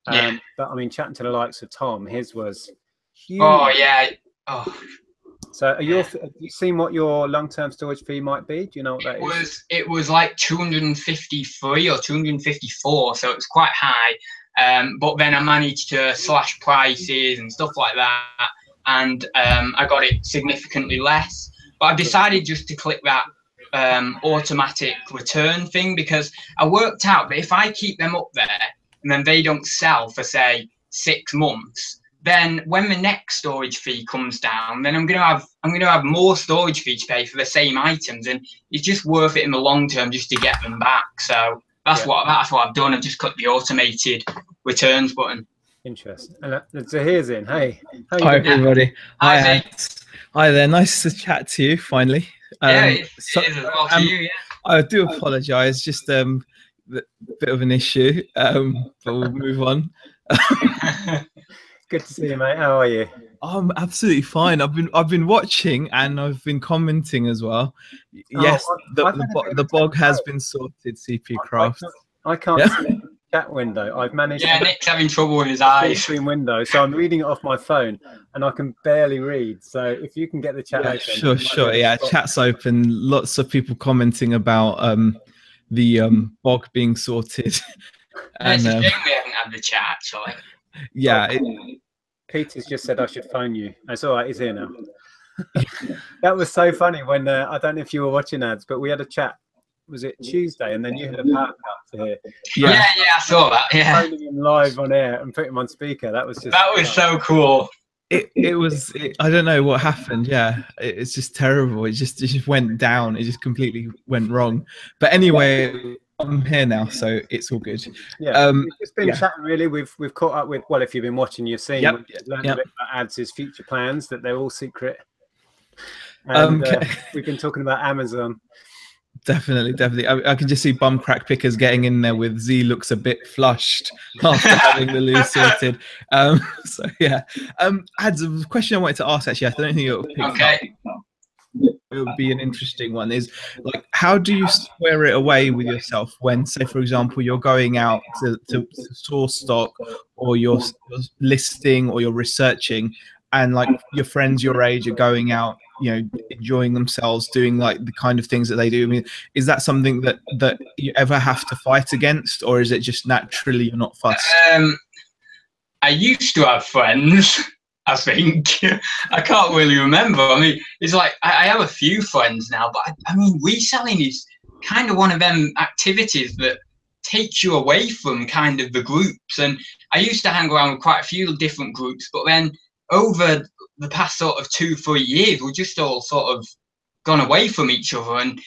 But I mean, chatting to the likes of Tom, his was huge. Oh yeah. Oh. So have you seen what your long-term storage fee might be? Do you know what that is? It was like 253 or 254, so it was quite high. But then I managed to slash prices and stuff like that, and I got it significantly less. but I've decided just to click that automatic return thing, because I worked out that if I keep them up there and then they don't sell for say 6 months, then when the next storage fee comes down, then I'm gonna have more storage fee to pay for the same items, and it's just worth it in the long term just to get them back. So that's what I've done. I've just clicked the automated returns button. Interesting. And Zahir's in. Hey. Hi everybody. Hi. Hi there. Nice to chat to you finally. Yeah, it is as well to you. Yeah. I do apologise. Just a bit of an issue, but we'll move on. Good to see you, mate. How are you? I'm absolutely fine. I've been watching and I've been commenting as well. Yes, the bug has been sorted. CP Craft. I can't see the chat window. I've managed. Yeah, Nick's having trouble with his eyes. Screen window, so I'm reading it off my phone, and I can barely read. So if you can get the chat open, sure. Yeah, chat's open. Lots of people commenting about the bug being sorted. And, it's a shame we haven't had the chat actually. Yeah. Peter's just said I should phone you. It's all right. He's here now. That was so funny when I don't know if you were watching Adz, but we had a chat. Was it Tuesday? And then you had a power cut to here. Yeah, I saw that. Yeah, phoning him live on air and putting him on speaker. That was so cool. It was. I don't know what happened. Yeah, it's just terrible. It just went down. It just completely went wrong. But anyway, I'm here now, so it's all good. Yeah, we've just been chatting really. We've caught up with, well, if you've been watching, you've seen. We've learned a bit about Adz's future plans, that they're all secret. And we've been talking about Amazon. Definitely. I can just see bum crack pickers getting in there with Z looks a bit flushed after having the loo sorted. So yeah, Adz, a question I wanted to ask actually, I don't think it'll pick up. It would be an interesting one, is like, how do you square it away with yourself when, say for example, you're going out to source stock, or you're listing, or you're researching, and like your friends your age are going out, you know, enjoying themselves, doing like the kind of things that they do? I mean, is that something that you ever have to fight against, or is it just naturally you're not fussed? I used to have friends, I think. I can't really remember. I mean, it's like I have a few friends now, but I mean, reselling is kind of one of them activities that takes you away from kind of the groups. And I used to hang around with quite a few different groups, but then over the past sort of 2-3 years, we're just all sort of gone away from each other. And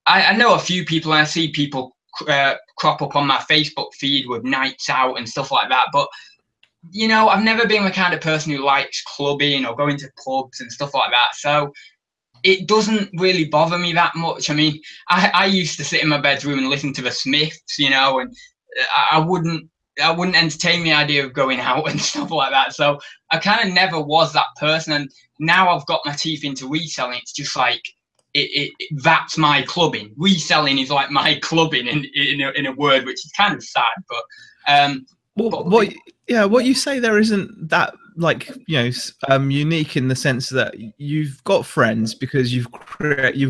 I know a few people, and I see people crop up on my Facebook feed with nights out and stuff like that. But, you know, I've never been the kind of person who likes clubbing or going to pubs and stuff like that. So it doesn't really bother me that much. I mean, I used to sit in my bedroom and listen to the Smiths, you know, and I wouldn't entertain the idea of going out and stuff like that. So I kind of never was that person. And now I've got my teeth into reselling. It's just like, that's my clubbing. Reselling is like my clubbing in a word, which is kind of sad. But what you say there isn't that, like, you know, unique in the sense that you've got friends because you've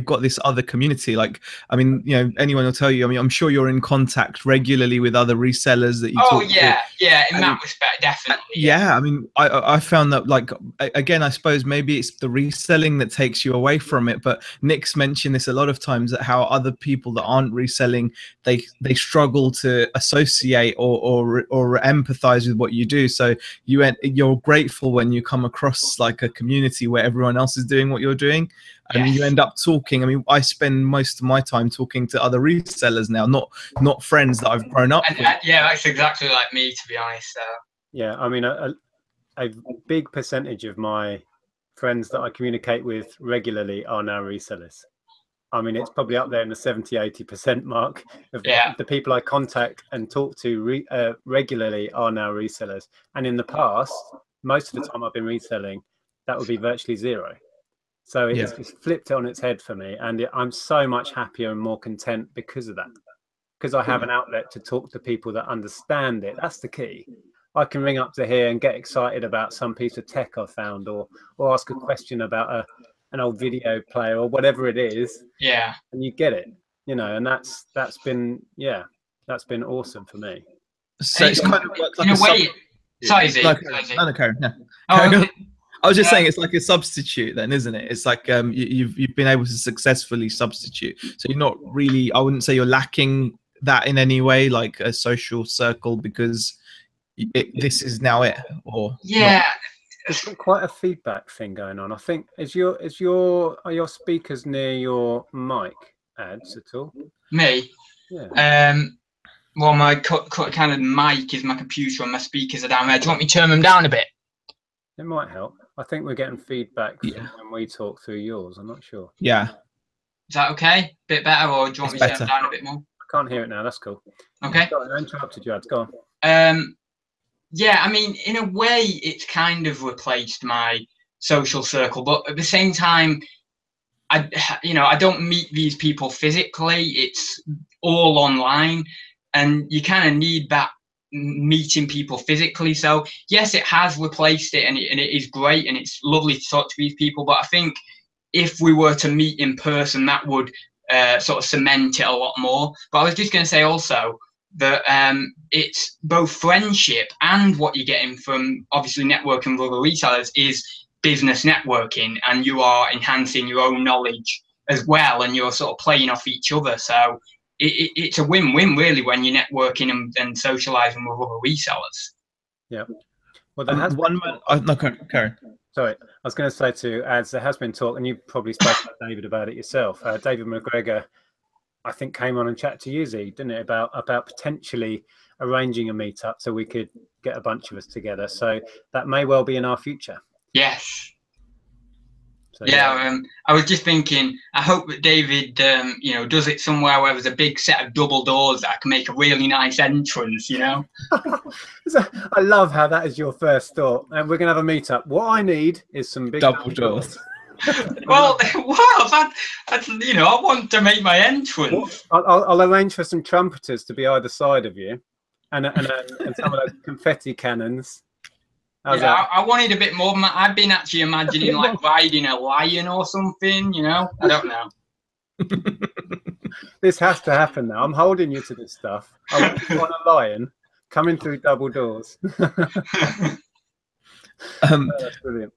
got this other community. Like, I mean, you know, anyone will tell you, I mean, I'm sure you're in contact regularly with other resellers that you talk to. Yeah, in that respect, definitely. Yeah, I mean, I found that, like, again, I suppose maybe it's the reselling that takes you away from it, but Nick's mentioned this a lot of times, that how other people that aren't reselling, they struggle to associate or empathize with what you do. So you're grateful when you come across like a community where everyone else is doing what you're doing, and you end up talking. I mean, I spend most of my time talking to other resellers now, not friends that I've grown up with. Yeah, that's exactly like me, to be honest. Yeah, I mean, a big percentage of my friends that I communicate with regularly are now resellers. I mean, it's probably up there in the 70-80% mark of the people I contact and talk to regularly are now resellers. And in the past, most of the time I've been reselling, that would be virtually zero. So it's just flipped it on its head for me. And I'm so much happier and more content because of that. Because I have an outlet to talk to people that understand it. That's the key. I can ring up to here and get excited about some piece of tech I found, or ask a question about an old video player or whatever it is. Yeah. And you get it, you know, and that's been awesome for me. So it's kind of like in a way. Sorry, Z. No, Karen. No. I was just saying it's like a substitute then, isn't it? It's like you've been able to successfully substitute. So you're not really, I wouldn't say you're lacking that in any way, like a social circle, because this is now it, or yeah. There's quite a feedback thing going on. I think are your speakers near your mic, Adz, at all? Me? Yeah. Well, my kind of mic is my computer and my speakers are down there. Do you want me to turn them down a bit? It might help. I think we're getting feedback from Yeah. when we talk through yours. I'm not sure. Yeah. Is that okay? Bit better, or do you want me to turn them down a bit more? I can't hear it now. That's cool. Okay. I interrupted you, Adz. Go on. Yeah, I mean, in a way, it's kind of replaced my social circle, but at the same time, I don't meet these people physically. It's all online, and you kind of need that meeting people physically. So yes, it has replaced it, and it is great, and it's lovely to talk to these people. But I think if we were to meet in person, that would sort of cement it a lot more. But I was just going to say also that it's both friendship and what you're getting from obviously networking with other resellers is business networking, and you are enhancing your own knowledge as well, and you're sort of playing off each other. So it's a win-win really when you're networking and socializing with other resellers. Yeah. Well, there has one. No, Karen. Sorry, I was going to say to Adz, there has been talk, and you probably spoke to David about it yourself. David McGregor, I think, came on and chatted to you, Z, didn't it, about potentially arranging a meetup so we could get a bunch of us together. So that may well be in our future. Yes. So, yeah. I was just thinking, I hope that David, does it somewhere where there's a big set of double doors that can make a really nice entrance, I love how that is your first thought. And we're going to have a meetup. What I need is some big double doors. Well, I want to make my entrance. I'll arrange for some trumpeters to be either side of you, and some of those confetti cannons. I wanted a bit more. I've been actually imagining like riding a lion or something. I don't know. This has to happen now. I'm holding you to this stuff. I want you on a lion coming through double doors. That's brilliant.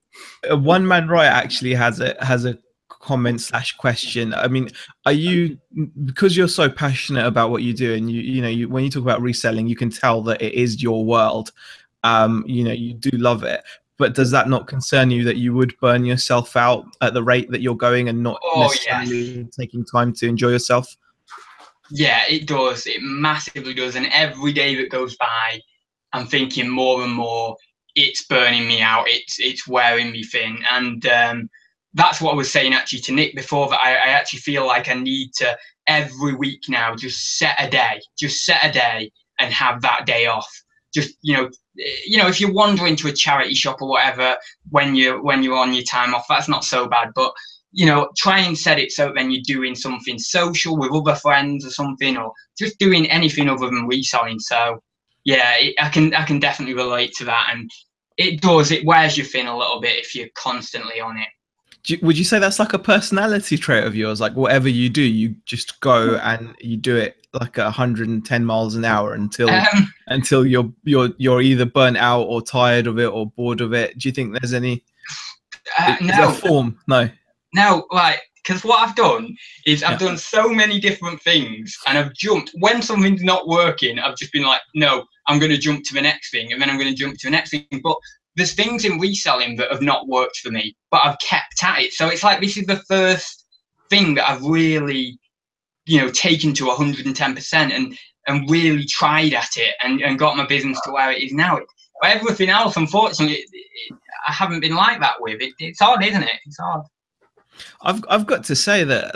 One Man Right actually has a comment / question. I mean, are you, because you're so passionate about what you do, and you when you talk about reselling, you can tell that it is your world. You do love it, but does that not concern you that you would burn yourself out at the rate that you're going and not necessarily taking time to enjoy yourself? Yeah, it does. It massively does. And every day that goes by, I'm thinking more and more, it's burning me out. It's wearing me thin. And that's what I was saying actually to Nick before, that I actually feel like I need to every week now just set a day and have that day off. Just if you wander into a charity shop or whatever when you're on your time off, that's not so bad. But try and set it so then you're doing something social with other friends or something, or just doing anything other than reselling. So yeah, I can definitely relate to that, and it wears you thin a little bit if you're constantly on it. Would you say that's like a personality trait of yours? Like whatever you do, you just go and you do it like 110 miles an hour until you're either burnt out or tired of it or bored of it. Do you think there's any no form? No, like, because what I've done is I've done so many different things, and I've jumped when something's not working. I've just been like, no, I'm going to jump to the next thing, and then I'm going to jump to the next thing. But there's things in reselling that have not worked for me, but I've kept at it. So it's like this is the first thing that I've really, taken to 110% and really tried at it and got my business to where it is now. But everything else, unfortunately, I haven't been like that with. It's hard, isn't it? It's hard. I've got to say that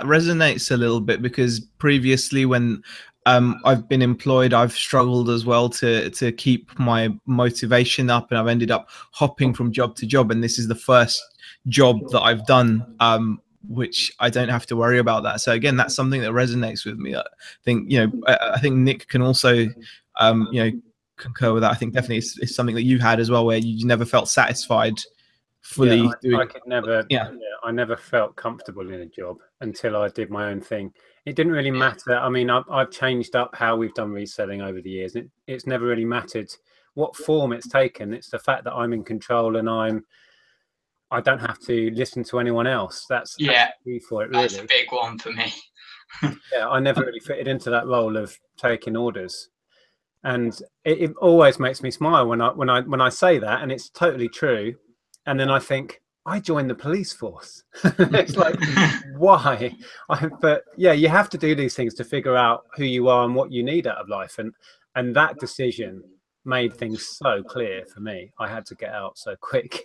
resonates a little bit, because previously when I've been employed, I've struggled as well to keep my motivation up, and I've ended up hopping from job to job, and this is the first job that I've done which I don't have to worry about that. So again, that's something that resonates with me. I think I think Nick can also concur with that. I think definitely it's something that you had as well, where you never felt satisfied fully doing. I could never. I never felt comfortable in a job until I did my own thing. It didn't really matter. I mean, I've changed up how we've done reselling over the years. It's never really mattered what form it's taken. It's the fact that I'm in control and I don't have to listen to anyone else. That's key for it, really. That's a big one for me. Yeah, I never really fitted into that role of taking orders, and it always makes me smile when I say that, and it's totally true. And then I think, I joined the police force. It's like, why? But yeah, you have to do these things to figure out who you are and what you need out of life, and that decision made things so clear for me. I had to get out so quick.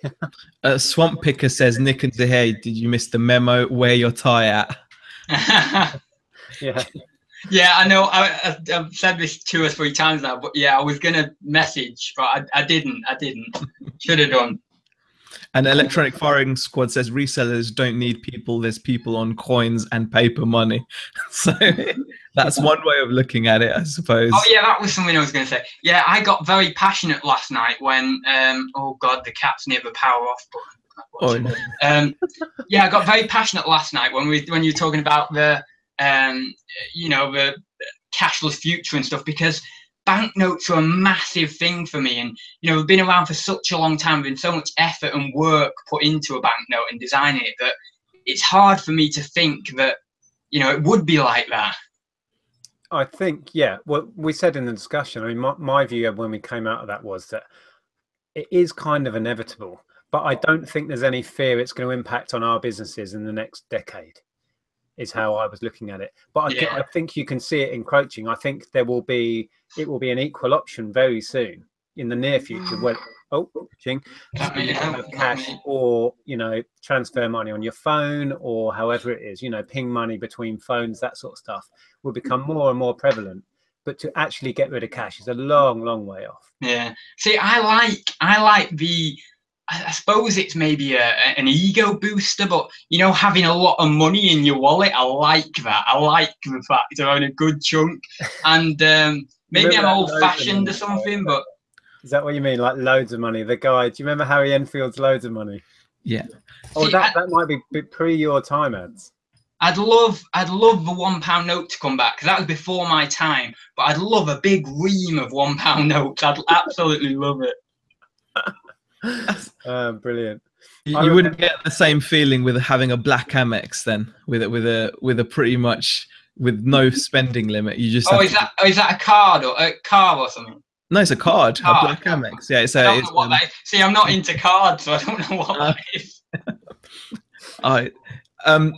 Swamp Picker says, Nick and Zahey, did you miss the memo? Wear your tie at. Yeah, I know. I've said this 2 or 3 times now, but yeah, I was gonna message, but I didn't. Should have done. And Electronic Firing Squad says resellers don't need people. There's people on coins and paper money. So that's one way of looking at it, I suppose. Oh yeah, that was something I was going to say. Yeah, I got very passionate last night when oh god, the cat's near the power off button. Oh, no. Yeah, I got very passionate last night when you were talking about the you know, the cashless future and stuff, because banknotes are a massive thing for me, and you know, we've been around for such a long time, been so much effort and work put into a banknote and designing it, that it's hard for me to think that, you know, it would be like that. I think, yeah, what we said in the discussion, I mean, my view when we came out of that was that it is kind of inevitable, but I don't think there's any fear it's going to impact on our businesses in the next decade, is how I was looking at it. But I think you can see it encroaching. I think it will be an equal option very soon in the near future, where you can have cash or, you know, transfer money on your phone or however it is, you know, ping money between phones, that sort of stuff will become more and more prevalent. But to actually get rid of cash is a long, long way off. Yeah. See, I like the, I suppose it's maybe an ego booster, but you know, having a lot of money in your wallet, I like that. I like the fact of having a good chunk, and maybe I'm old-fashioned or something. But is that what you mean, like loads of money? The guy, do you remember Harry Enfield's loads of money? Yeah. Oh, see, that might be pre your time, Adz. I'd love the £1 note to come back, because that was before my time. But I'd love a big ream of £1 notes. I'd absolutely love it. Brilliant. You wouldn't get the same feeling with having a black Amex then, with a pretty much with no spending limit. You just is that a card or something? No, it's a card. A black Amex. Yeah, I don't know what that is. See, I'm not into cards, so I don't know what that is. All right.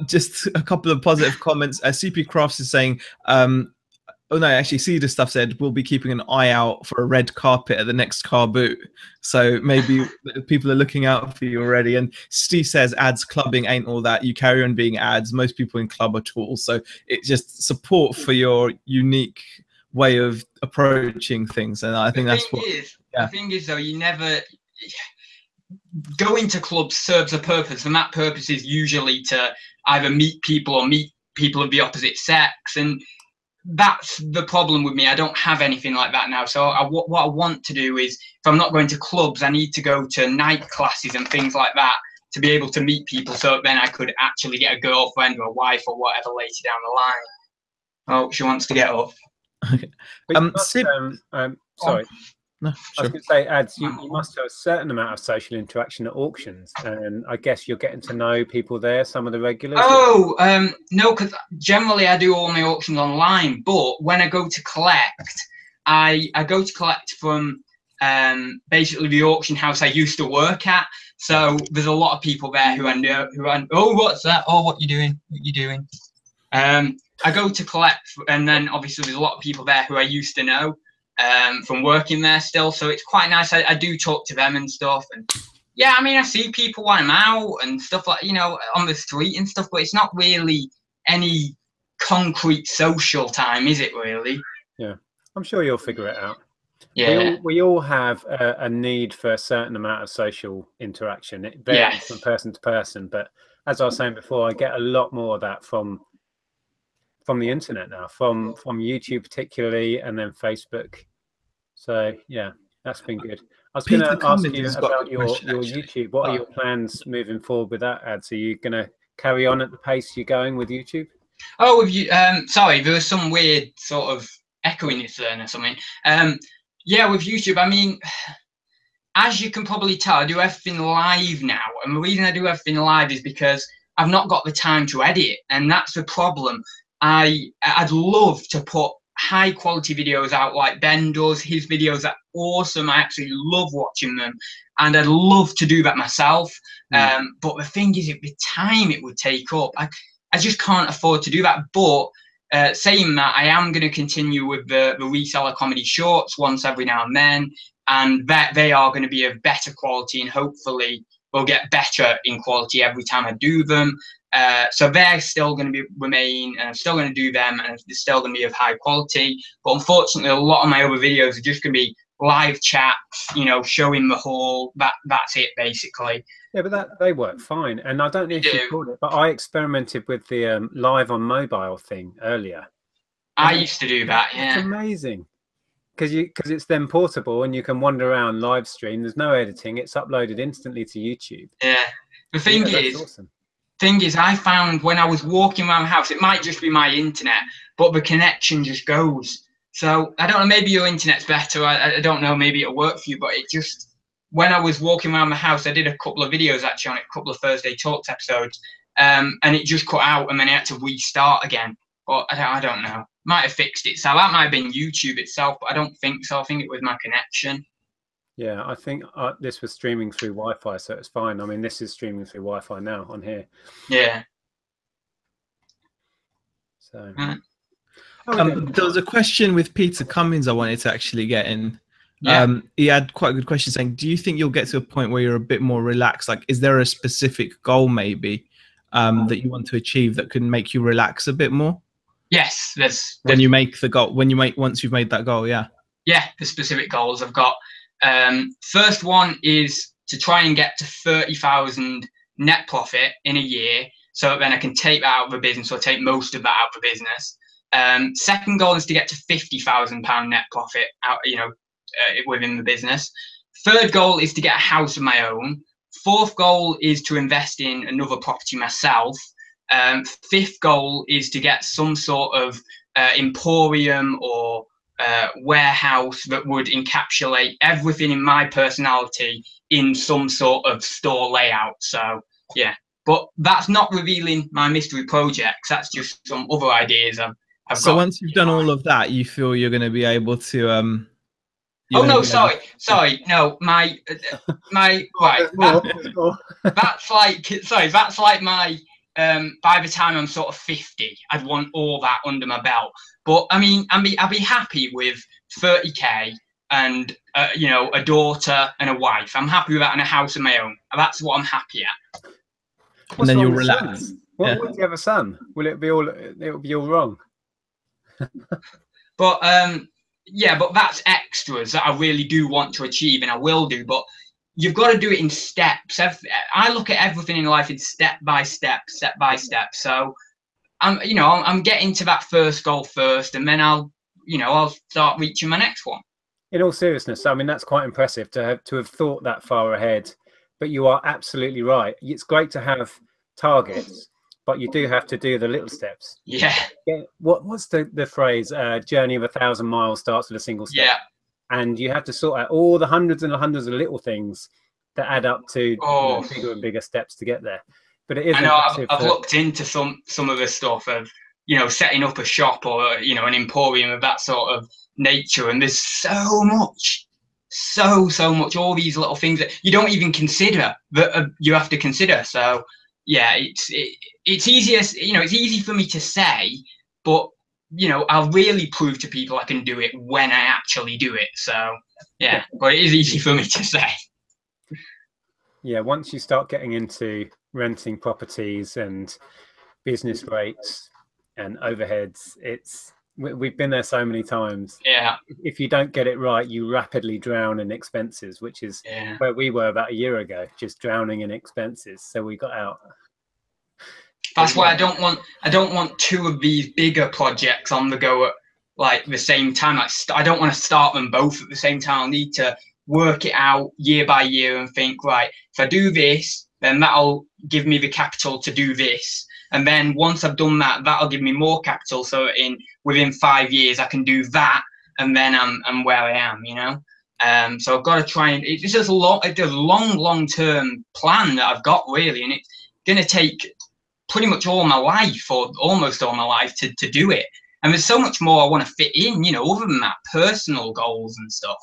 Just a couple of positive comments. CP Crafts is saying, oh no, actually, Cedar Stuff said we'll be keeping an eye out for a red carpet at the next car boot. So maybe people are looking out for you already. And Steve says Adz clubbing ain't all that. You carry on being Adz. Most people in club are tools. So it's just support for your unique way of approaching things. And I think that's what. The thing is, though, you never. Going to clubs serves a purpose, and that purpose is usually to either meet people or meet people of the opposite sex, and that's the problem with me. I don't have anything like that now. So what I want to do is, if I'm not going to clubs, I need to go to night classes and things like that to be able to meet people, so then I could actually get a girlfriend or a wife or whatever later down the line. Oh, she wants to get up. Okay. Sorry. No, sure. I was going to say, Adz, you must have a certain amount of social interaction at auctions, and I guess you're getting to know people there, some of the regulars. Oh, no, because generally I do all my auctions online, but when I go to collect, I go to collect from basically the auction house I used to work at. So there's a lot of people there who I know, oh, what's that? Oh, what you doing? What you doing? I go to collect, and then obviously there's a lot of people there who I used to know from working there still, so it's quite nice. I do talk to them and stuff, and yeah, I mean, I see people when I'm out and stuff, like, you know, on the street and stuff, but it's not really any concrete social time, is it really? Yeah, I'm sure you'll figure it out. Yeah, we all have a need for a certain amount of social interaction. It varies from person to person, but as I was saying before, I get a lot more of that from the internet now, from YouTube particularly, and then Facebook. So yeah, that's been good. I was going to ask you about your YouTube. What are your plans moving forward with that, Adz? Are you going to carry on at the pace you're going with YouTube? Oh, sorry, there was some weird sort of echoiness there or something. Yeah, with YouTube, I mean, as you can probably tell, I do everything live now. And the reason I do everything live is because I've not got the time to edit. And that's the problem. I'd love to put high quality videos out like Ben does. His videos are awesome. I absolutely love watching them. And I'd love to do that myself. But the thing is, the time it would take up, I just can't afford to do that. But saying that, I am going to continue with the reseller comedy shorts once every now and then. And that they are going to be of better quality, and hopefully will get better in quality every time I do them. So they're still going to remain, and I'm still going to do them, and they're still going to be of high quality. But unfortunately, a lot of my other videos are just going to be live chats, you know, showing the haul. That's it, basically. Yeah, but they work fine. And I don't know if you called it, but I experimented with the live on mobile thing earlier. I used to do that. Yeah, it's amazing. Because it's then portable and you can wander around live stream. There's no editing. It's uploaded instantly to YouTube. Yeah. The thing is, I found when I was walking around the house, it might just be my internet, but the connection just goes. So I don't know, maybe your internet's better. I don't know, maybe it'll work for you, but it just, when I was walking around the house, I did a couple of videos actually on it, a couple of Thursday Talks episodes, and it just cut out and then I had to restart again. But I don't know. Might have fixed it. So that might have been YouTube itself, but I don't think so. I think it was my connection. Yeah, I think this was streaming through Wi-Fi, so it's fine. I mean, this is streaming through Wi-Fi now on here. Yeah. So. There was a question with Peter Cummins I wanted to actually get in. Yeah. He had quite a good question saying, do you think you'll get to a point where you're a bit more relaxed? Like, is there a specific goal maybe that you want to achieve that can make you relax a bit more? Yes, when you make the goal, once you've made that goal, yeah. Yeah, the specific goals I've got. First one is to try and get to 30,000 net profit in a year, so then I can take that out of the business, or take most of that out of the business. Second goal is to get to £50,000 net profit out, within the business. Third goal is to get a house of my own. Fourth goal is to invest in another property myself. Fifth goal is to get some sort of emporium or warehouse that would encapsulate everything in my personality in some sort of store layout. So yeah, but that's not revealing my mystery projects. That's just some other ideas I've got. So once you've done all of that, you feel you're going to be able to oh no, sorry, no, my right. That's like my by the time I'm sort of 50, I'd want all that under my belt. But I mean, I'd be happy with 30k and a daughter and a wife. I'm happy with that, and a house of my own. That's what I'm happy at. And then you'll relax. What would you have a son? Will it be all wrong? But yeah, but that's extras that I really do want to achieve, and I will do. But you've got to do it in steps. I look at everything in life in step by step. So I'm getting to that first goal first, and then I'll start reaching my next one. In all seriousness, I mean, that's quite impressive to have thought that far ahead. But you are absolutely right. It's great to have targets, but you do have to do the little steps. Yeah. What's the phrase? Journey of 1,000 miles starts with a single step. Yeah. And you have to sort out all the hundreds and hundreds of little things that add up to bigger and bigger steps to get there. But it is. I know I've looked into some of the stuff of setting up a shop or an emporium of that sort of nature, and there's so much, so much, all these little things that you don't even consider that you have to consider. So yeah, it's easier. It's easy for me to say, but I'll really prove to people I can do it when I actually do it. So yeah, but it is easy for me to say. Yeah, once you start getting into renting properties and business rates and overheads, we've been there so many times. Yeah. If you don't get it right, you rapidly drown in expenses, which is where we were about a year ago, just drowning in expenses. So we got out. That's why I don't want two of these bigger projects on the go at like the same time. I don't want to start them both at the same time. I need to work it out year by year and think, right, if I do this, then that'll give me the capital to do this. And then once I've done that, that'll give me more capital. So within 5 years, I can do that. and then I'm where I am, you know. So I've got to try and it's just a long-term plan that I've got, really, and it's going to take pretty much all my life, or almost all my life, to do it. And there's so much more I want to fit in, you know, other than that, personal goals and stuff.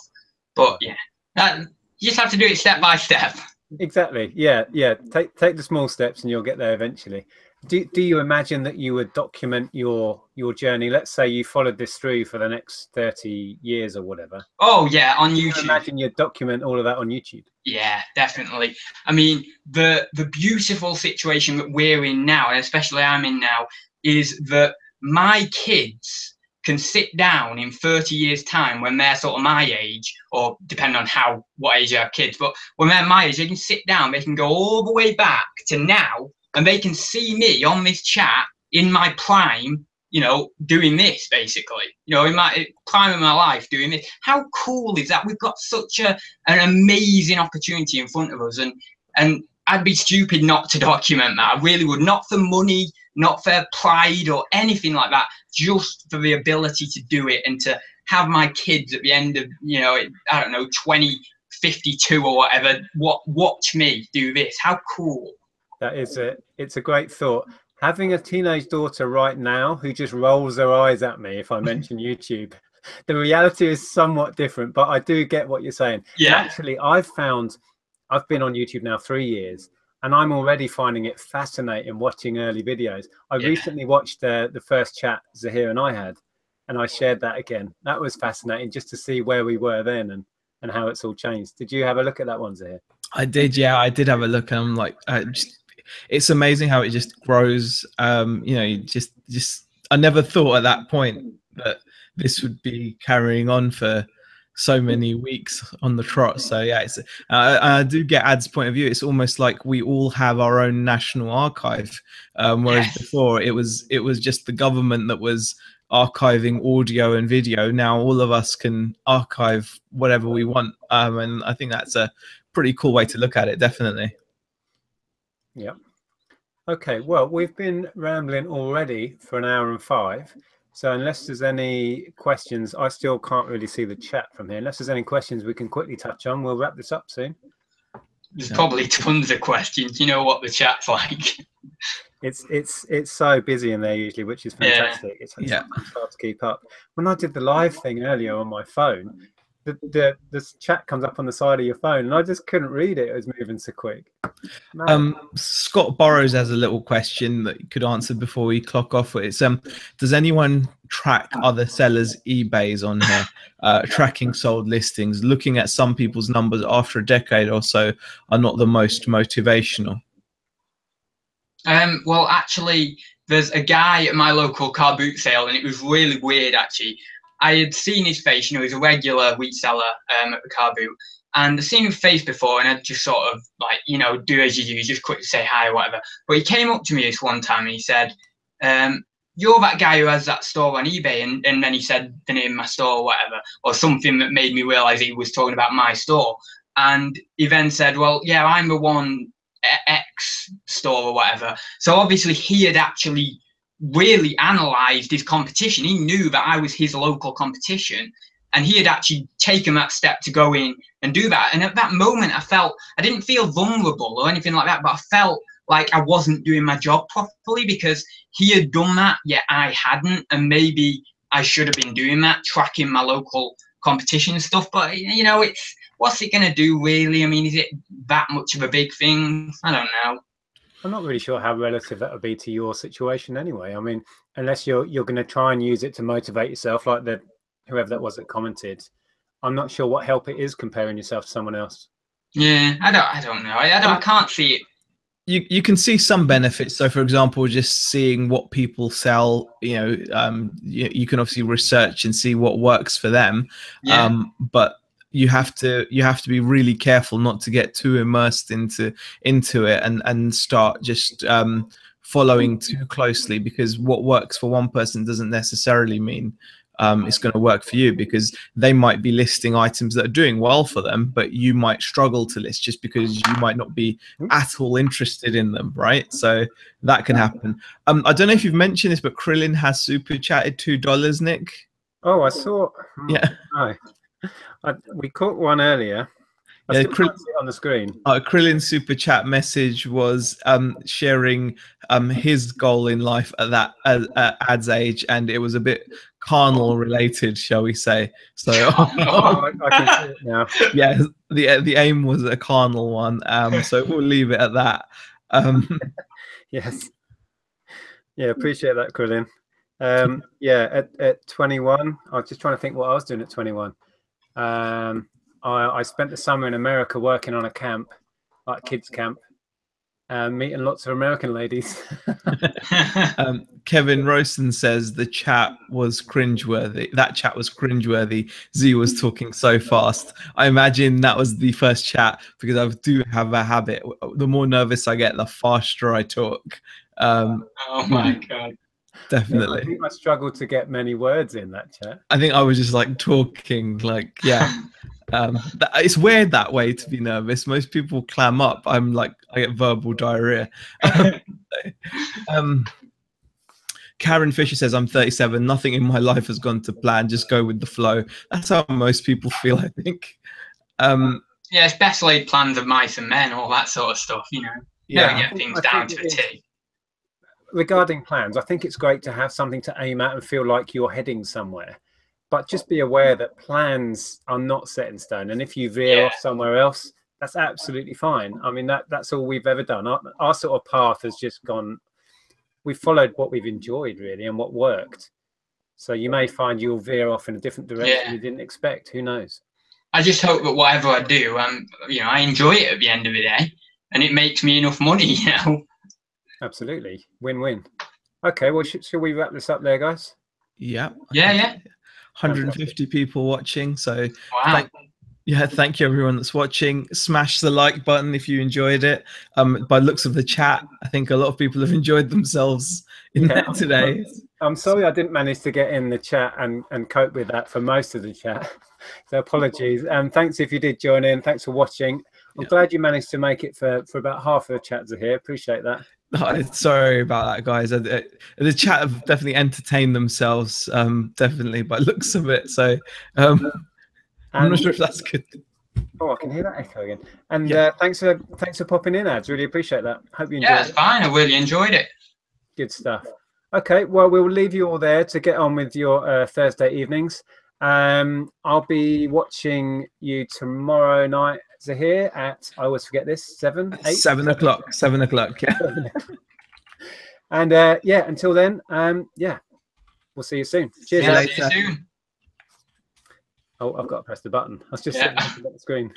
But yeah, you just have to do it step by step. Exactly. Yeah. Take the small steps, and you'll get there eventually. Do you imagine that you would document your journey? Let's say you followed this through for the next 30 years or whatever. Oh yeah, on YouTube. Do you imagine you'd document all of that on YouTube? Yeah, definitely. I mean, the beautiful situation that we're in now, and especially I'm in now, is that my kids can sit down in 30 years' time, when they're sort of my age, or depending on what age you have kids, but when they're my age, they can sit down, they can go all the way back to now, and they can see me on this chat in my prime, you know, doing this, basically, you know, in my prime of my life doing this. How cool is that? We've got such an amazing opportunity in front of us, and I'd be stupid not to document that. I really would. Not for money, not for pride or anything like that, just for the ability to do it, and to have my kids at the end of, you know, I don't know, 2052 or whatever, watch me do this. How cool. It's a great thought. Having a teenage daughter right now who just rolls her eyes at me if I mention YouTube, the reality is somewhat different, but I do get what you're saying. Yeah. And actually, I've been on YouTube now 3 years, and I'm already finding it fascinating watching early videos. I recently watched the first chat Zahir and I had, and I shared that again. That was fascinating, just to see where we were then and how it's all changed. Did you have a look at that one, Zahir? I did, yeah. I did have a look, and I'm like, it's amazing how it just grows. You know, just I never thought at that point that this would be carrying on for so many weeks on the trot. So yeah, I do get Adz's point of view. It's almost like we all have our own national archive, whereas before it was just the government that was archiving audio and video. Now all of us can archive whatever we want, and I think that's a pretty cool way to look at it, definitely. Yeah. Okay, well, we've been rambling already for 1 hour and 5. So unless there's any questions, I still can't really see the chat from here. Unless there's any questions we can quickly touch on, we'll wrap this up soon. There's probably tons of questions. You know what the chat's like. It's so busy in there usually, which is fantastic. It's hard to keep up. When I did the live thing earlier on my phone, the chat comes up on the side of your phone, and I just couldn't read it. It was moving so quick. Scott Burrows has a little question that you could answer before we clock off. It's does anyone track other sellers' eBays on here? Tracking sold listings, looking at some people's numbers after a decade or so are not the most motivational. Well, actually, there's a guy at my local car boot sale, and it was really weird, actually. I had seen his face, you know, he's a regular wheat seller at the car boot, and I'd seen his face before, and I'd just sort of like, you know, do as you do, just quickly say hi or whatever. But he came up to me this one time and he said, you're that guy who has that store on eBay, and then he said the name of my store or whatever, or something that made me realize he was talking about my store. And he then said, well, yeah, I'm the one X store or whatever. So obviously he had actually really analyzed his competition. He knew that I was his local competition, and he had actually taken that step to go in and do that. And at that moment, I didn't feel vulnerable or anything like that, but I felt like I wasn't doing my job properly because he had done that, yet I hadn't. And maybe I should have been doing that, tracking my local competition and stuff. But, you know, what's it going to do, really? I mean, is it that much of a big thing? I don't know. I'm not really sure how relative that would be to your situation anyway. I mean, unless you're going to try and use it to motivate yourself, like whoever that was that commented, I'm not sure what help it is comparing yourself to someone else. Yeah, I don't know. I can't see it. You can see some benefits. So, for example, just seeing what people sell, you know, you can obviously research and see what works for them. Yeah. But you have to be really careful not to get too immersed into it and start just following too closely, because what works for one person doesn't necessarily mean it's going to work for you, because they might be listing items that are doing well for them, but you might struggle to list just because you might not be at all interested in them, right? So that can happen. I don't know if you've mentioned this, but Krillin has super chatted $2, Nick. Oh, I saw. Yeah. No. We caught one earlier. I Yeah, still can't see it on the screen. Krillin's super chat message was sharing his goal in life at that Ad's age, and it was a bit carnal related, shall we say? So Oh, I can see it now. yeah, the aim was a carnal one. So we'll leave it at that. Yes. Yeah, appreciate that, Krillin. Yeah, at 21, I was just trying to think what I was doing at 21. I spent the summer in America working on a camp, like kids camp, meeting lots of American ladies. Kevin Rosen says the chat was cringeworthy. That chat was cringeworthy. Z was talking so fast. I imagine that was the first chat, because I do have a habit. The more nervous I get, the faster I talk. Oh my God. Definitely. I think I struggled to get many words in that chat. I think I was just like talking, like, yeah. It's weird that way to be nervous. Most people clam up. I'm like, I get verbal diarrhea. Karen Fisher says, I'm 37. Nothing in my life has gone to plan. Just go with the flow. That's how most people feel, I think. Yeah, it's best laid plans of mice and men, all that sort of stuff, you know. Yeah. Never get things down to a T. Regarding plans, I think it's great to have something to aim at and feel like you're heading somewhere. But just be aware that plans are not set in stone. And if you veer off somewhere else, that's absolutely fine. I mean, that's all we've ever done. Our sort of path has just gone, we've followed what we've enjoyed, really, and what worked. So you may find you'll veer off in a different direction you didn't expect. Who knows? I just hope that whatever I do, you know, I enjoy it at the end of the day, and it makes me enough money, you know. Absolutely. Win-win. Okay, well, shall we wrap this up there, guys? Yeah. Yeah. 150 people watching. So wow. Thank you everyone that's watching. Smash the like button if you enjoyed it. By looks of the chat, I think a lot of people have enjoyed themselves in there today. I'm sorry I didn't manage to get in the chat and cope with that for most of the chat. So apologies. And thanks if you did join in. Thanks for watching. I'm glad you managed to make it for about half of the chats are here. Appreciate that. Sorry about that, guys. The chat have definitely entertained themselves, definitely by looks of it. So I'm not sure if that's good. Oh, I can hear that echo again. And thanks for popping in, Adz. Really appreciate that. Hope you enjoyed it. Yeah, it's fine. I really enjoyed it. Good stuff. Okay, well, we'll leave you all there to get on with your Thursday evenings. I'll be watching you tomorrow night, Zahir, at, I always forget this, 7 o'clock. 7 o'clock, yeah. And until then, we'll see you soon. Cheers. See you soon. Oh, I've got to press the button. I was just sitting at the screen.